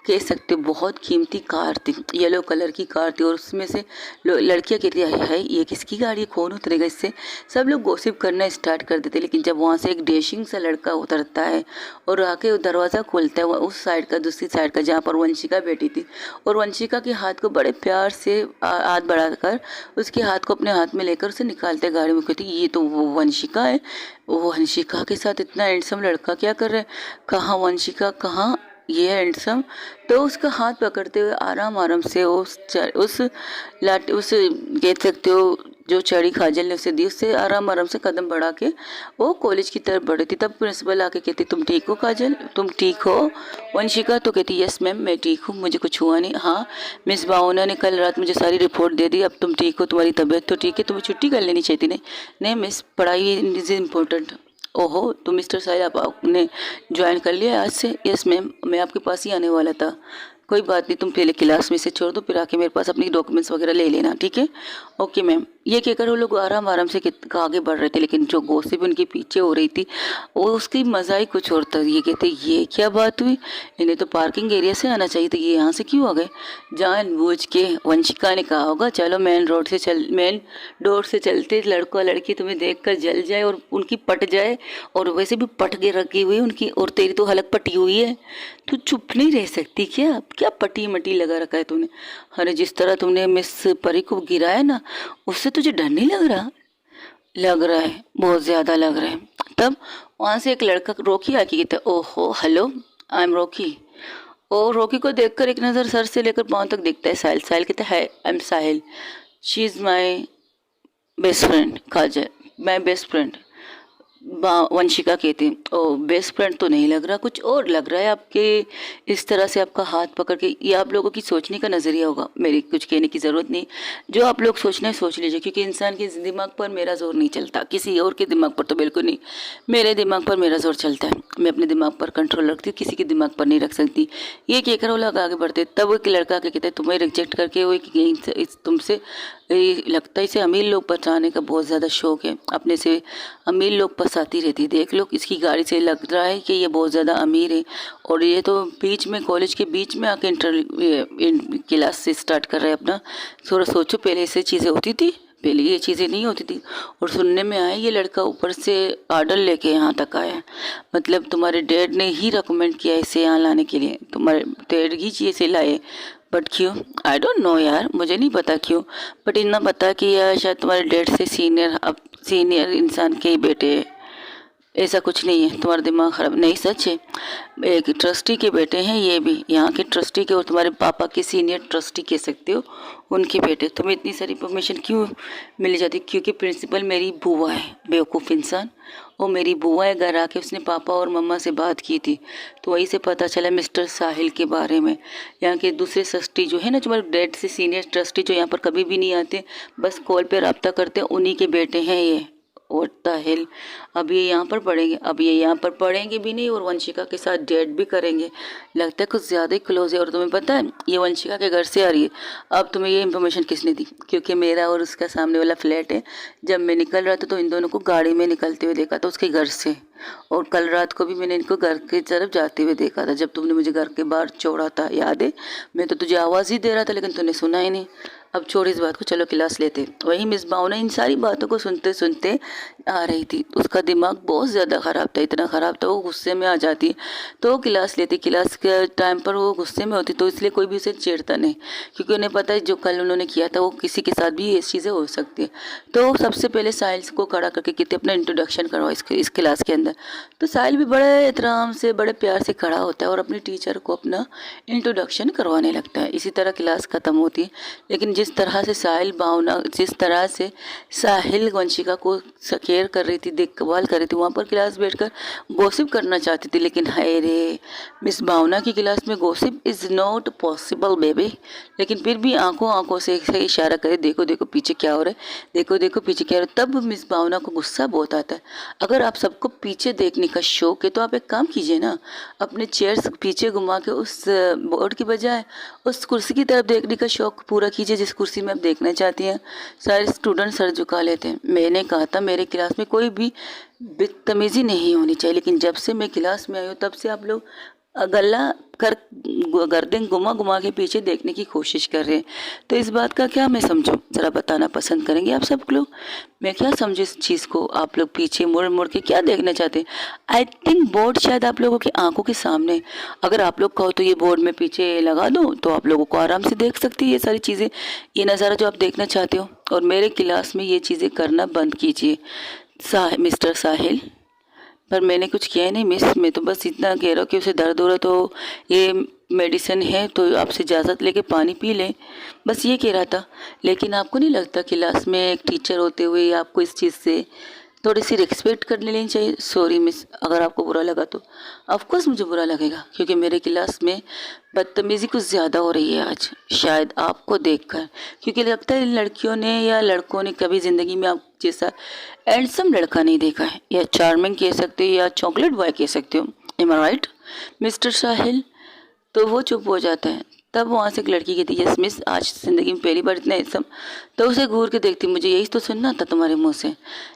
Speaker 1: कह सकते हो बहुत कीमती कार थी, येलो कलर की कार थी। और उसमें से लड़कियां कहती है ये किसकी गाड़ी है, कौन उतरेगा इससे। सब लोग गॉसिप करना स्टार्ट कर देते। लेकिन जब वहाँ से एक डैशिंग सा लड़का उतरता है और आके वो दरवाज़ा खोलता है उस साइड का, दूसरी साइड का जहाँ पर वंशिका बैठी थी, और वंशिका के हाथ को बड़े प्यार से हाथ बढ़ाकर उसके हाथ को अपने हाथ में लेकर उसे निकालते गाड़ी में। कहती ये तो वो वंशिका है। वो वंशिका के साथ इतना हैंडसम लड़का क्या कर रहा है, कहाँ वंशिका, कहाँ ये हैंडसम। तो उसका हाथ पकड़ते हुए आराम आराम से उस कह सकते हो जो चढ़ी काजल ने उसे दी, उससे आराम आराम से कदम बढ़ा के वो कॉलेज की तरफ बढ़ी थी। तब प्रिंसिपल आके कहती तुम ठीक हो काजल, तुम ठीक हो। वंशिका तो कहती यस मैम मैं ठीक हूँ, मुझे कुछ हुआ नहीं। हाँ मिस भावना ने कल रात मुझे सारी रिपोर्ट दे दी, अब तुम ठीक हो, तुम्हारी तबीयत तो ठीक है, तुम्हें छुट्टी कर लेनी चाहिए थी। नहीं मिस, पढ़ाई इज इम्पोर्टेंट। ओहो तो मिस्टर साहिब आपने ज्वाइन कर लिया आज से। यस मैम, मैं आपके पास ही आने वाला था। कोई बात नहीं, तुम पहले क्लास में से छोड़ दो, फिर आके मेरे पास अपनी डॉक्यूमेंट्स वगैरह ले लेना, ठीक है। Okay ma'am. ये कहकर वो लोग आराम आराम से आगे बढ़ रहे थे। लेकिन जो गॉसिप उनके पीछे हो रही थी वो उसकी मज़ा ही कुछ और था। ये कहते ये क्या बात हुई, इन्हें तो पार्किंग एरिया से आना चाहिए था, ये यहाँ से क्यों आ गए। जानबूझ के वंशिका ने कहा होगा चलो मेन डोर से चलते लड़का लड़की तुम्हें देख कर जल जाए और उनकी पट जाए। और वैसे भी पट के रखी हुई उनकी, और तेरी तो हलक पटी हुई है, तू चुप नहीं रह सकती क्या, क्या पटी मटी लगा रखा है तूने। अरे जिस तरह तुमने मिस परी को गिराया ना, उससे तुझे डर नहीं लग रहा। लग रहा है, बहुत ज़्यादा लग रहा है। तब वहाँ से एक लड़का रॉकी आके कहता ओहो हेलो आई एम रॉकी। और रॉकी को देखकर एक नज़र सर से लेकर पाँव तक देखता है साहिल। साहिल कहता है I am Sahil, she is my best friend Kajal, my best friend. Vanshika कहती ओ बेस्ट फ्रेंड तो नहीं लग रहा, कुछ और लग रहा है आपके इस तरह से आपका हाथ पकड़ के। ये आप लोगों की सोचने का नज़रिया होगा, मेरी कुछ कहने की ज़रूरत नहीं। जो आप लोग सोचना है सोच लीजिए, क्योंकि इंसान के दिमाग पर मेरा जोर नहीं चलता, किसी और के दिमाग पर तो बिल्कुल नहीं, मेरे दिमाग पर मेरा जोर चलता है। मैं अपने दिमाग पर कंट्रोल रखती हूँ, किसी के दिमाग पर नहीं रख सकती। ये कहकर वो लोग आगे बढ़ते। तब एक लड़का के कहते तुम्हें रिजेक्ट करके वो तुमसे लगता है इसे अमीर लोग बचाने का बहुत ज़्यादा शौक है, अपने से अमीर लोग फंसाती रहती है। देख लो इसकी गाड़ी से लग रहा है कि ये बहुत ज़्यादा अमीर है, और ये तो बीच में कॉलेज के बीच में आके क्लास से स्टार्ट कर रहे हैं अपना। थोड़ा सोचो, पहले ऐसी चीज़ें होती थी, पहले ये चीज़ें नहीं होती थी। और सुनने में आया ये लड़का ऊपर से ऑर्डर लेके यहाँ तक आया, मतलब तुम्हारे डैड ने ही रिकमेंड किया इसे यहाँ लाने के लिए, तुम्हारे डैड ही इसे लाए। बट क्यों, आई डोंट नो यार, मुझे नहीं पता क्यों, बट इतना पता कि यार शायद तुम्हारे डैड से सीनियर इंसान के ही बेटे हैं। ऐसा कुछ नहीं है, तुम्हारा दिमाग खराब नहीं, सच है। एक ट्रस्टी के बेटे हैं ये भी, यहाँ के ट्रस्टी के, और तुम्हारे पापा के सीनियर ट्रस्टी कह सकते हो, उनके बेटे। तुम्हें इतनी सारी परमिशन क्यों मिल जाती, क्योंकि प्रिंसिपल मेरी बुआ है, बेवकूफ़ इंसान। वो मेरी बुआ है, घर आके उसने पापा और मम्मा से बात की थी, तो वहीं से पता चला मिस्टर साहिल के बारे में। यहाँ के दूसरे ट्रस्टी जो है ना, तुम्हारे डैड से सीनियर ट्रस्टी, जो यहाँ पर कभी भी नहीं आते, बस कॉल पे रब्ता करते हैं, उन्हीं के बेटे हैं ये। और ताहिल अब ये यहाँ पर पढ़ेंगे, अब ये यहाँ पर पढ़ेंगे भी नहीं, और वंशिका के साथ डेट भी करेंगे। लगता है कुछ ज़्यादा ही क्लोज है। और तुम्हें पता है ये वंशिका के घर से आ रही है। अब तुम्हें ये इन्फॉर्मेशन किसने दी, क्योंकि मेरा और उसका सामने वाला फ्लैट है। जब मैं निकल रहा था तो इन दोनों को गाड़ी में निकलते हुए देखा था उसके घर से, और कल रात को भी मैंने इनको घर की तरफ जाते हुए देखा था, जब तुमने मुझे घर के बाहर छोड़ा था, याद है। मैं तो तुझे आवाज़ ही दे रहा था लेकिन तूने सुना ही नहीं। अब छोड़ इस बात को, चलो क्लास लेते। वहीं मिस भावना इन सारी बातों को सुनते सुनते आ रही थी। उसका दिमाग बहुत ज़्यादा ख़राब था, इतना ख़राब था वो गुस्से में आ जाती तो क्लास लेती। क्लास के टाइम पर वो गुस्से में होती, तो इसलिए कोई भी उसे छेड़ता नहीं, क्योंकि उन्हें पता है जो कल उन्होंने किया था वो किसी के साथ भी ये चीज़ें हो सकती है। तो सबसे पहले साहिल को खड़ा करके कहते अपना इंट्रोडक्शन करवाओ इस क्लास के अंदर। तो साहिल भी बड़े एहतराम से, बड़े प्यार से खड़ा होता है और अपनी टीचर को अपना इंट्रोडक्शन करवाने लगता है। इसी तरह क्लास ख़त्म होती है। लेकिन जिस तरह से साहिल वंशिका को केयर कर रही थी, देखभाल कर रही थी, वहाँ पर क्लास बैठकर गॉसिप करना चाहती थी। लेकिन हाय रे, मिस भावना की क्लास में gossip is not possible baby. लेकिन फिर भी आंखों से इशारा करे, देखो देखो पीछे क्या हो रहा है, देखो देखो पीछे क्या हो रहा है। तब मिस भावना को गुस्सा बहुत आता है। अगर आप सबको पीछे देखने का शौक है तो आप एक काम कीजिए ना, अपने चेयर्स पीछे घुमा के उस बोर्ड की बजाय उस कुर्सी की तरफ देखने का शौक पूरा कीजिए जिस कुर्सी में आप देखना चाहती हैं। सारे स्टूडेंट सर झुका लेते हैं। मैंने कहा था मेरे क्लास में कोई भी बदतमीज़ी नहीं होनी चाहिए, लेकिन जब से मैं क्लास में आई हूँ तब से आप लोग गला कर गर्दन घुमा घुमा के पीछे देखने की कोशिश कर रहे हैं। तो इस बात का क्या मैं समझूं, ज़रा बताना पसंद करेंगे आप सब लोग? मैं क्या समझूं इस चीज़ को? आप लोग पीछे मुड़ मुड़ के क्या देखना चाहते हैं? आई थिंक बोर्ड शायद आप लोगों की आंखों के सामने, अगर आप लोग कहो तो ये बोर्ड में पीछे लगा दो तो आप लोगों को आराम से देख सकती है ये सारी चीज़ें, ये नज़ारा जो आप देखना चाहते हो। और मेरे क्लास में ये चीज़ें करना बंद कीजिए मिस्टर साहिल। पर मैंने कुछ किया ही नहीं मिस, मैं तो बस इतना कह रहा हूँ कि उसे दर्द हो रहा तो ये मेडिसिन है तो आपसे इजाज़त लेके पानी पी लें, बस ये कह रहा था। लेकिन आपको नहीं लगता क्लास में एक टीचर होते हुए आपको इस चीज़ से थोड़ी सी रिस्पेक्ट कर लेनी चाहिए? सॉरी मिस, अगर आपको बुरा लगा तो। ऑफकोर्स मुझे बुरा लगेगा क्योंकि मेरे क्लास में बदतमीज़ी कुछ ज़्यादा हो रही है आज, शायद आपको देखकर, क्योंकि लगता है लड़कियों ने या लड़कों ने कभी ज़िंदगी में आप जैसा हैंडसम लड़का नहीं देखा है, या चार्मिंग कह सकते हो या चॉकलेट बॉय कह सकते हो। एम आई राइट मिस्टर साहिल? तो वो चुप हो जाता है। तब वहाँ से एक लड़की कहती है, यस मिस, आज ज़िंदगी में पहली बार इतना हैंडसम। तो उसे घूर के देखती, मुझे यही तो सुनना था तुम्हारे मुंह से,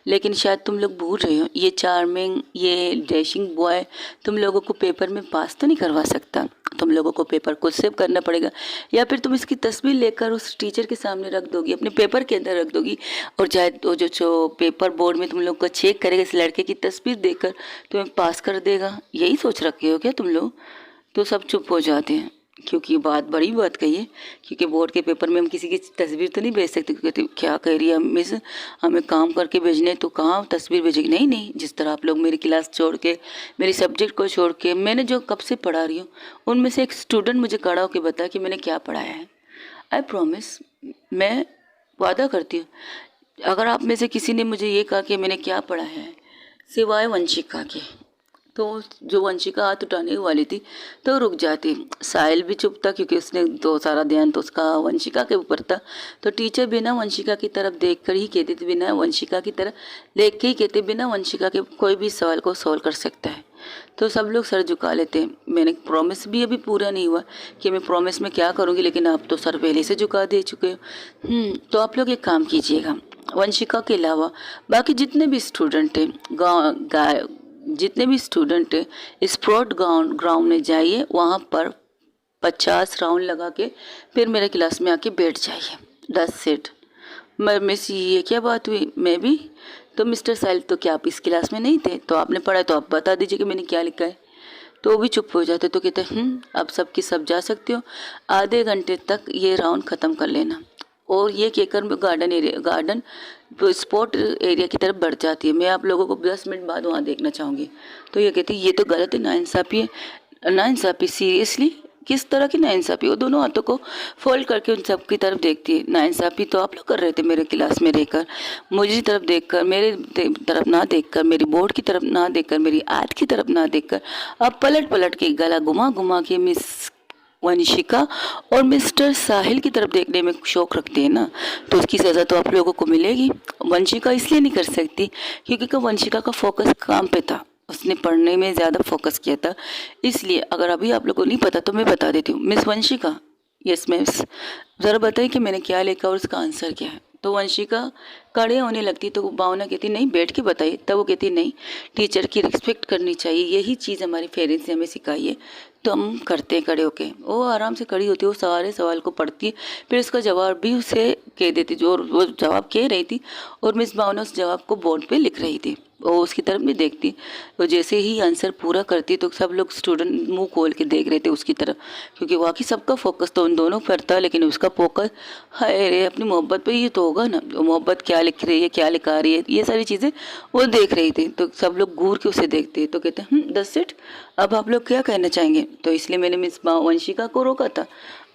Speaker 1: लेकिन शायद तुम लोग भूल रहे हो ये चार्मिंग, ये डैशिंग बॉय तुम लोगों को पेपर में पास तो नहीं करवा सकता। तुम लोगों को पेपर खुद से करना पड़ेगा, या फिर तुम इसकी तस्वीर लेकर उस टीचर के सामने रख दोगी, अपने पेपर के अंदर रख दोगी, और शायद वो जो पेपर बोर्ड में तुम लोग को चेक करेगा इस लड़के की तस्वीर देखकर तुम्हें पास कर देगा। यही सोच रखे हो क्या तुम लोग? तो सब चुप हो जाते हैं क्योंकि बात बड़ी बात कही है, क्योंकि बोर्ड के पेपर में हम किसी की तस्वीर तो नहीं भेज सकते। कहते क्या कह रही है मिस, हमें काम करके भेजने तो कहाँ तस्वीर भेजेगी? नहीं नहीं, जिस तरह आप लोग मेरी क्लास छोड़ के, मेरी सब्जेक्ट को छोड़ के, मैंने जो कब से पढ़ा रही हूँ उनमें से एक स्टूडेंट मुझे खड़ा होकर बताया कि मैंने क्या पढ़ाया है। आई प्रॉमिस, मैं वादा करती हूँ, अगर आप में से किसी ने मुझे ये कहा कि मैंने क्या पढ़ा है सिवाय वंशिका के, तो जो वंशिका हाथ उठाने वाली थी तो रुक जाती। साहिल भी चुप था क्योंकि उसने तो सारा ध्यान तो उसका वंशिका के ऊपर था। तो टीचर बिना वंशिका की तरफ देख कर ही कहती थी, बिना वंशिका की तरफ देख के ही कहते, बिना वंशिका के कोई भी सवाल को सॉल्व कर सकता है। तो सब लोग सर झुका लेते। मैंने प्रॉमिस भी अभी पूरा नहीं हुआ कि मैं प्रॉमिस में क्या करूँगी, लेकिन आप तो सर पहले से झुका दे चुके हो। तो आप लोग एक काम कीजिएगा, वंशिका के अलावा बाकी जितने भी स्टूडेंट थे जितने भी स्टूडेंट स्पोर्ट ग्राउंड में जाइए, वहाँ पर 50 राउंड लगा के फिर मेरे क्लास में आके बैठ जाइए। 10 सेट। मिस ये क्या बात हुई? मैं भी तो मिस्टर साहिल, तो क्या आप इस क्लास में नहीं थे? तो आपने पढ़ा तो आप बता दीजिए कि मैंने क्या लिखा है। तो वो भी चुप हो जाते, तो कहते अब सबकी सब जा सकते हो, आधे घंटे तक ये राउंड ख़त्म कर लेना। और ये कहकर मैं गार्डन स्पोर्ट एरिया की तरफ बढ़ जाती है। मैं आप लोगों को 10 मिनट बाद वहाँ देखना चाहूँगी। तो ये कहती है ये तो गलत है, नाइंसाफ़ी है। नाइंसाफ़ी? सीरियसली? किस तरह की नाइंसाफ़ी? वो दोनों हाथों को फोल्ड करके उन सब की तरफ देखती है। नाइंसाफ़ी तो आप लोग कर रहे थे मेरे क्लास में रहकर, मुझे तरफ देखकर, मेरे तरफ ना देखकर, मेरी बोर्ड की तरफ ना देखकर, मेरी आयत की तरफ ना देखकर, अब पलट पलट के गला घुमा घुमा के मिस वंशिका और मिस्टर साहिल की तरफ देखने में शौक रखते हैं ना, तो उसकी सज़ा तो आप लोगों को मिलेगी। वंशिका इसलिए नहीं कर सकती क्योंकि वंशिका का फोकस काम पे था, उसने पढ़ने में ज़्यादा फोकस किया था। इसलिए अगर अभी आप लोगों को नहीं पता तो मैं बता देती हूँ। मिस वंशिका, यस मिस, ज़रा बताइए कि मैंने क्या लिखा और उसका आंसर क्या है। तो वंशिका खड़े होने लगती, तो भावना कहती नहीं बैठ के बताइए। तब वो कहती नहीं, टीचर की रिस्पेक्ट करनी चाहिए, यही चीज़ हमारी पेरेंट्स ने हमें सिखाई है, तो हम करते हैं खड़े होके। वो आराम से खड़ी होती है, वो सारे सवाल को पढ़ती है, फिर उसका जवाब भी उसे कह देती, जो वो जवाब कह रही थी, और मिस भावना उस जवाब को बोर्ड पे लिख रही थी। वो उसकी तरफ नहीं देखती। तो जैसे ही आंसर पूरा करती तो सब लोग स्टूडेंट मुंह खोल के देख रहे थे उसकी तरफ, क्योंकि वाकई सबका फोकस तो उन दोनों पर था, लेकिन उसका फोकस हाय रे अपनी मोहब्बत पे, ये तो होगा ना, मोहब्बत क्या लिख रही है, क्या लिखा रही है, ये सारी चीज़ें वो देख रही थी। तो सब लोग घूर के उसे देखते तो कहते 10 सेट, अब आप लोग क्या कहना चाहेंगे? तो इसलिए मैंने मिस वंशिका को रोका था।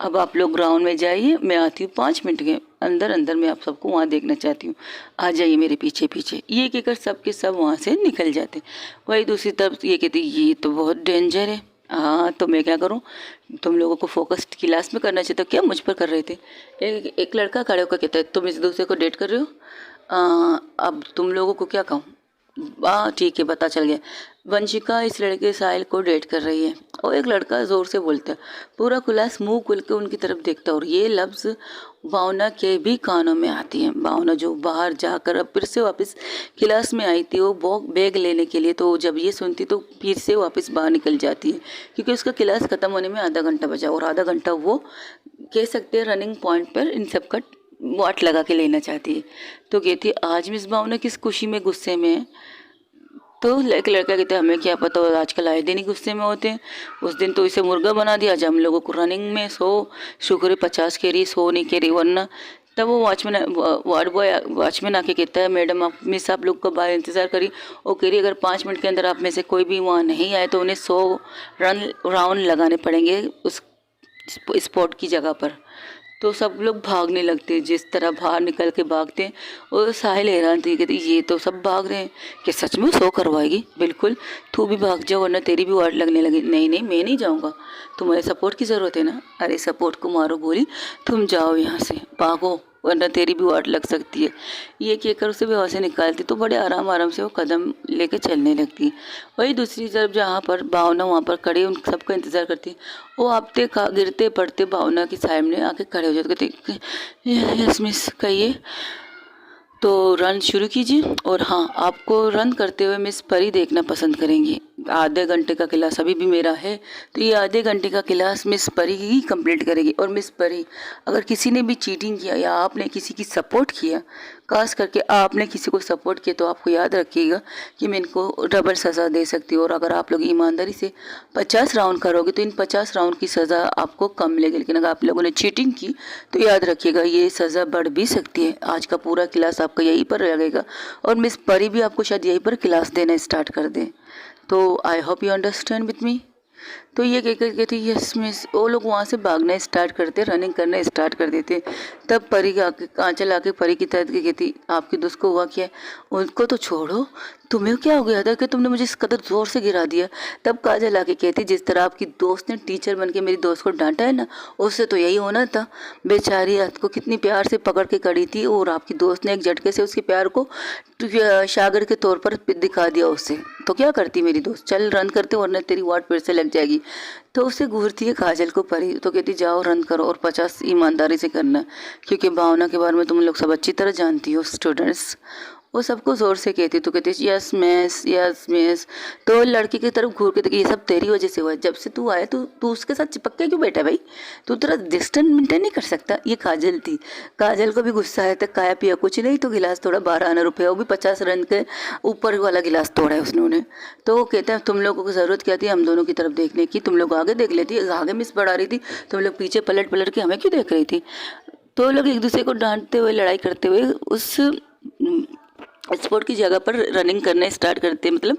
Speaker 1: अब आप लोग ग्राउंड में जाइए, मैं आती हूँ 5 मिनट के अंदर अंदर, मैं आप सबको वहाँ देखना चाहती हूँ, आ जाइए मेरे पीछे पीछे। ये कहकर सब के सब वहाँ से निकल जाते। वही दूसरी तरफ ये कहती ये तो बहुत डेंजर है। हाँ तो मैं क्या करूँ, तुम लोगों को फोकस क्लास में करना चाहिए, तो क्या मुझ पर कर रहे थे? एक लड़का खड़े होकर कहता है तुम इस दूसरे को डेट कर रहे हो? अब तुम लोगों को क्या कहूँ, हाँ ठीक है, पता चल गया। वंशिका इस लड़के साहिल को डेट कर रही है और एक लड़का ज़ोर से बोलता है। पूरा क्लास मुंह खुल के उनकी तरफ देखता है और ये लफ्ज़ भावना के भी कानों में आती है। भावना जो बाहर जाकर अब फिर से वापस क्लास में आई थी वो बैग लेने के लिए, तो जब ये सुनती तो फिर से वापस बाहर निकल जाती है क्योंकि उसका क्लास ख़त्म होने में आधा घंटा बचा और आधा घंटा वो कह सकते हैं रनिंग पॉइंट पर इन सब का वाट लगा के लेना चाहती है। तो कहती है आज मिस भावना किस खुशी में गुस्से में है। तो एक लड़का कहता है हमें क्या पता, आजकल आए दिन ही गुस्से में होते हैं। उस दिन तो इसे मुर्गा बना दिया, आज हम लोगों को रनिंग में 100 शुक्र है 50 कह रही 100 नहीं कह रही, वरना तब वो वार्ड बॉय वॉचमैन आके कहता है मैडम आप मिस आप लोग कब आए इंतज़ार करी। वो कह रही अगर 5 मिनट के अंदर आप में से कोई भी वहाँ नहीं आए तो उन्हें 100 राउंड लगाने पड़ेंगे उस स्पॉट की जगह पर। तो सब लोग भागने लगते, जिस तरह बाहर निकल के भागते हैं। और साहिल हैरान थी, कहती ये तो सब भाग रहे हैं, कि सच में 100 करवाएगी। बिल्कुल तू भी भाग जाओ वरना तेरी भी वाट लगने लगी। नहीं नहीं मैं नहीं जाऊँगा, तुम्हारे सपोर्ट की ज़रूरत है ना। अरे सपोर्ट को मारो गोली, तुम जाओ यहाँ से भागो वरना तेरी भी वाट लग सकती है। ये कहकर उसे वहाँ से निकालती तो बड़े आराम आराम से वो कदम लेके चलने लगती। वही दूसरी तरफ जहाँ पर भावना वहाँ पर खड़े उन सबका इंतज़ार करती। वो आपते गिरते पड़ते भावना के सामने आके खड़े हो जाते, कहते यस मिस कहिए। तो रन शुरू कीजिए। और हाँ आपको रन करते हुए मिस परी देखना पसंद करेंगी। आधे घंटे का क्लास अभी भी मेरा है, तो ये आधे घंटे का क्लास मिस परी ही कंप्लीट करेगी। और मिस परी अगर किसी ने भी चीटिंग किया या आपने किसी की सपोर्ट किया, खास करके आपने किसी को सपोर्ट किया, तो आपको याद रखिएगा कि मैं इनको डबल सज़ा दे सकती हूँ। और अगर आप लोग ईमानदारी से 50 राउंड करोगे तो इन 50 राउंड की सज़ा आपको कम मिलेगी। लेकिन अगर आप लोगों ने चीटिंग की तो याद रखिएगा ये सज़ा बढ़ भी सकती है। आज का पूरा क्लास आपका यहीं पर लगेगा और मिस परी भी आपको शायद यहीं पर क्लास देना स्टार्ट कर दें। तो I hope you understand with me. तो ये कहकर कहती यस मिस। वो लोग वहाँ से भागना स्टार्ट करते, रनिंग करना स्टार्ट कर देते। तब परी आके आंचल आके परी की तरफ के कहती आपकी दोस्त को हुआ क्या? उनको तो छोड़ो, तुम्हें क्या हो गया था कि तुमने मुझे इस कदर ज़ोर से गिरा दिया। तब काजल आके कहती जिस तरह आपकी दोस्त ने टीचर बन के मेरी दोस्त को डांटा है ना, उससे तो यही होना था। बेचारी रात को कितनी प्यार से पकड़ के खड़ी थी और आपकी दोस्त ने एक झटके से उसके प्यार को शागर के तौर पर दिखा दिया उसे। तो क्या करती मेरी दोस्त, चल रन करते वरना तेरी वाट फिर से लग जाएगी। तो उसे घूरती है काजल को परी, तो कहती जाओ रन करो और 50 ईमानदारी से करना, क्योंकि भावना के बारे में तुम लोग सब अच्छी तरह जानती हो स्टूडेंट्स। वो सबको ज़ोर से कहती, तो कहती यस मिस यस मिस। तो लड़की की तरफ घूर के देखी ये सब तेरी वजह से हुआ है। जब से तू आया तू उसके साथ चिपक के क्यों बैठा भाई, तू तेरा डिस्टेंस मेंटेन नहीं कर सकता। ये काजल थी। काजल को भी गुस्सा आया था, खाया पिया कुछ नहीं तो गिलास तोड़ा 12 आना रुपया, वो भी 50 रन के ऊपर वाला गिलास तोड़ा है उसने। तो वो कहता है तुम लोगों को ज़रूरत क्या थी हम दोनों की तरफ देखने की, तुम लोग आगे देख लेती, आगे मिस बढ़ा रही थी, तुम लोग पीछे पलट पलट के हमें क्यों देख रही थी। तो लोग एक दूसरे को डांटते हुए लड़ाई करते हुए उस स्पोर्ट की जगह पर रनिंग करना स्टार्ट करते, मतलब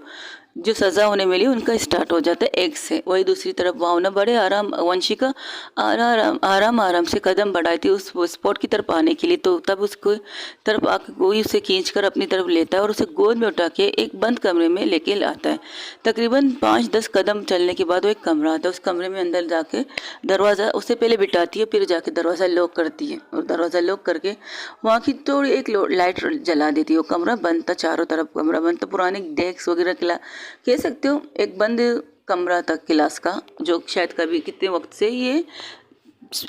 Speaker 1: जो सज़ा होने मिली उनका स्टार्ट हो जाता है एक से। वही दूसरी तरफ भावना बड़े आराम वंशिका आराम से कदम बढ़ाई थी उस स्पॉट की तरफ आने के लिए। तो तब उसको तरफ आके कोई उसे खींच कर अपनी तरफ लेता है और उसे गोद में उठा के एक बंद कमरे में लेके आता है। तकरीबन 5-10 कदम चलने के बाद वो एक कमरा आता है। उस कमरे में अंदर जाके दरवाज़ा उससे पहले बिठाती है, फिर जाके दरवाज़ा लॉक करती है और दरवाज़ा लॉक करके वहाँ की थोड़ी एक लाइट जला देती है। वो कमरा बंद था, चारों तरफ कमरा बंद था, पुराने डेस्क वगैरह कह सकते हो एक बंद कमरा था क्लास का, जो शायद कभी कितने वक्त से ये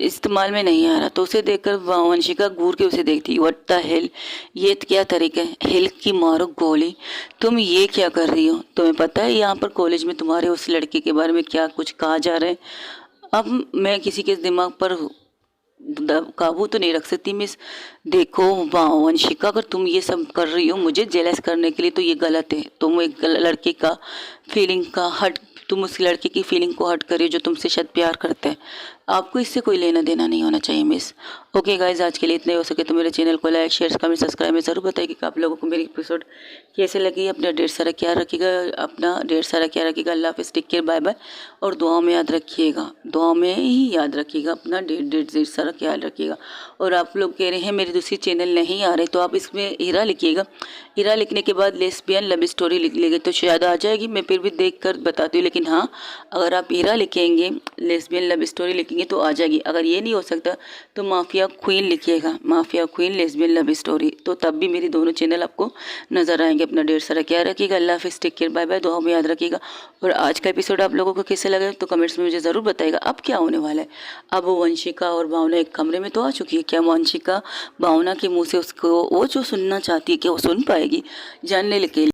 Speaker 1: इस्तेमाल में नहीं आ रहा। तो उसे देखकर वंशिका घूर के उसे देखती, व्हाट द हेल, ये क्या तरीका है, हेल की मारो गोली, तुम ये क्या कर रही हो? तुम्हें पता है यहाँ पर कॉलेज में तुम्हारे उस लड़के के बारे में क्या कुछ कहा जा रहा है? अब मैं किसी के दिमाग पर काबू तो नहीं रख सकती मिस। देखो वंशिका अगर तुम ये सब कर रही हो मुझे जेलस करने के लिए तो ये गलत है। तुम एक लड़के का फीलिंग का हट तुम उस लड़के की फीलिंग को हट करिए जो तुमसे शायद प्यार करता है। आपको इससे कोई लेना देना नहीं होना चाहिए मिस। ओके गाइज, आज के लिए इतना ही। हो सके तो मेरे चैनल को लाइक शेयर कमेंट सब्सक्राइब में ज़रूर बताइए कि आप लोगों को मेरी एपिसोड कैसे लगी। अपना ढेर सारा ख्याल रखिएगा। अल्लाह हाफिज़, टेक केयर, बाय बाय। और दुआ में याद रखिएगा, दुआ में ही याद रखिएगा, अपना ढेर सारा ख्याल रखिएगा। और आप लोग कह रहे हैं मेरी दूसरी चैनल नहीं आ रही, तो आप इसमें हीरा लिखिएगा। हीरा लिखने के बाद लेस्बियन लव स्टोरी लिख लेंगे तो शायद आ जाएगी। मैं फिर भी देख कर बताती हूँ, लेकिन हाँ अगर आप हीरा लिखेंगे लेस्बियन लव स्टोरी लिखेंगे तो आ जाएगी। अगर ये नहीं हो सकता तो माफिया क्वीन लिखिएगा, mafia queen lesbian love story, तो तब भी मेरी दोनों चैनल आपको नज़र आएंगे। अपना ढेर सारा ख्याल रखिएगा। अल्लाह हाफिज़, टेक केयर, बाय बाय। दुआ में याद रखिएगा। और आज का एपिसोड आप लोगों को कैसे लगा तो कमेंट्स में मुझे ज़रूर बताइएगा। अब क्या होने वाला है? अब वो वंशिका और भावना एक कमरे में तो आ चुकी है। क्या वंशिका भावना के मुँह से उसको वो जो सुनना चाहती है क्या वो सुन पाएगी? जानने के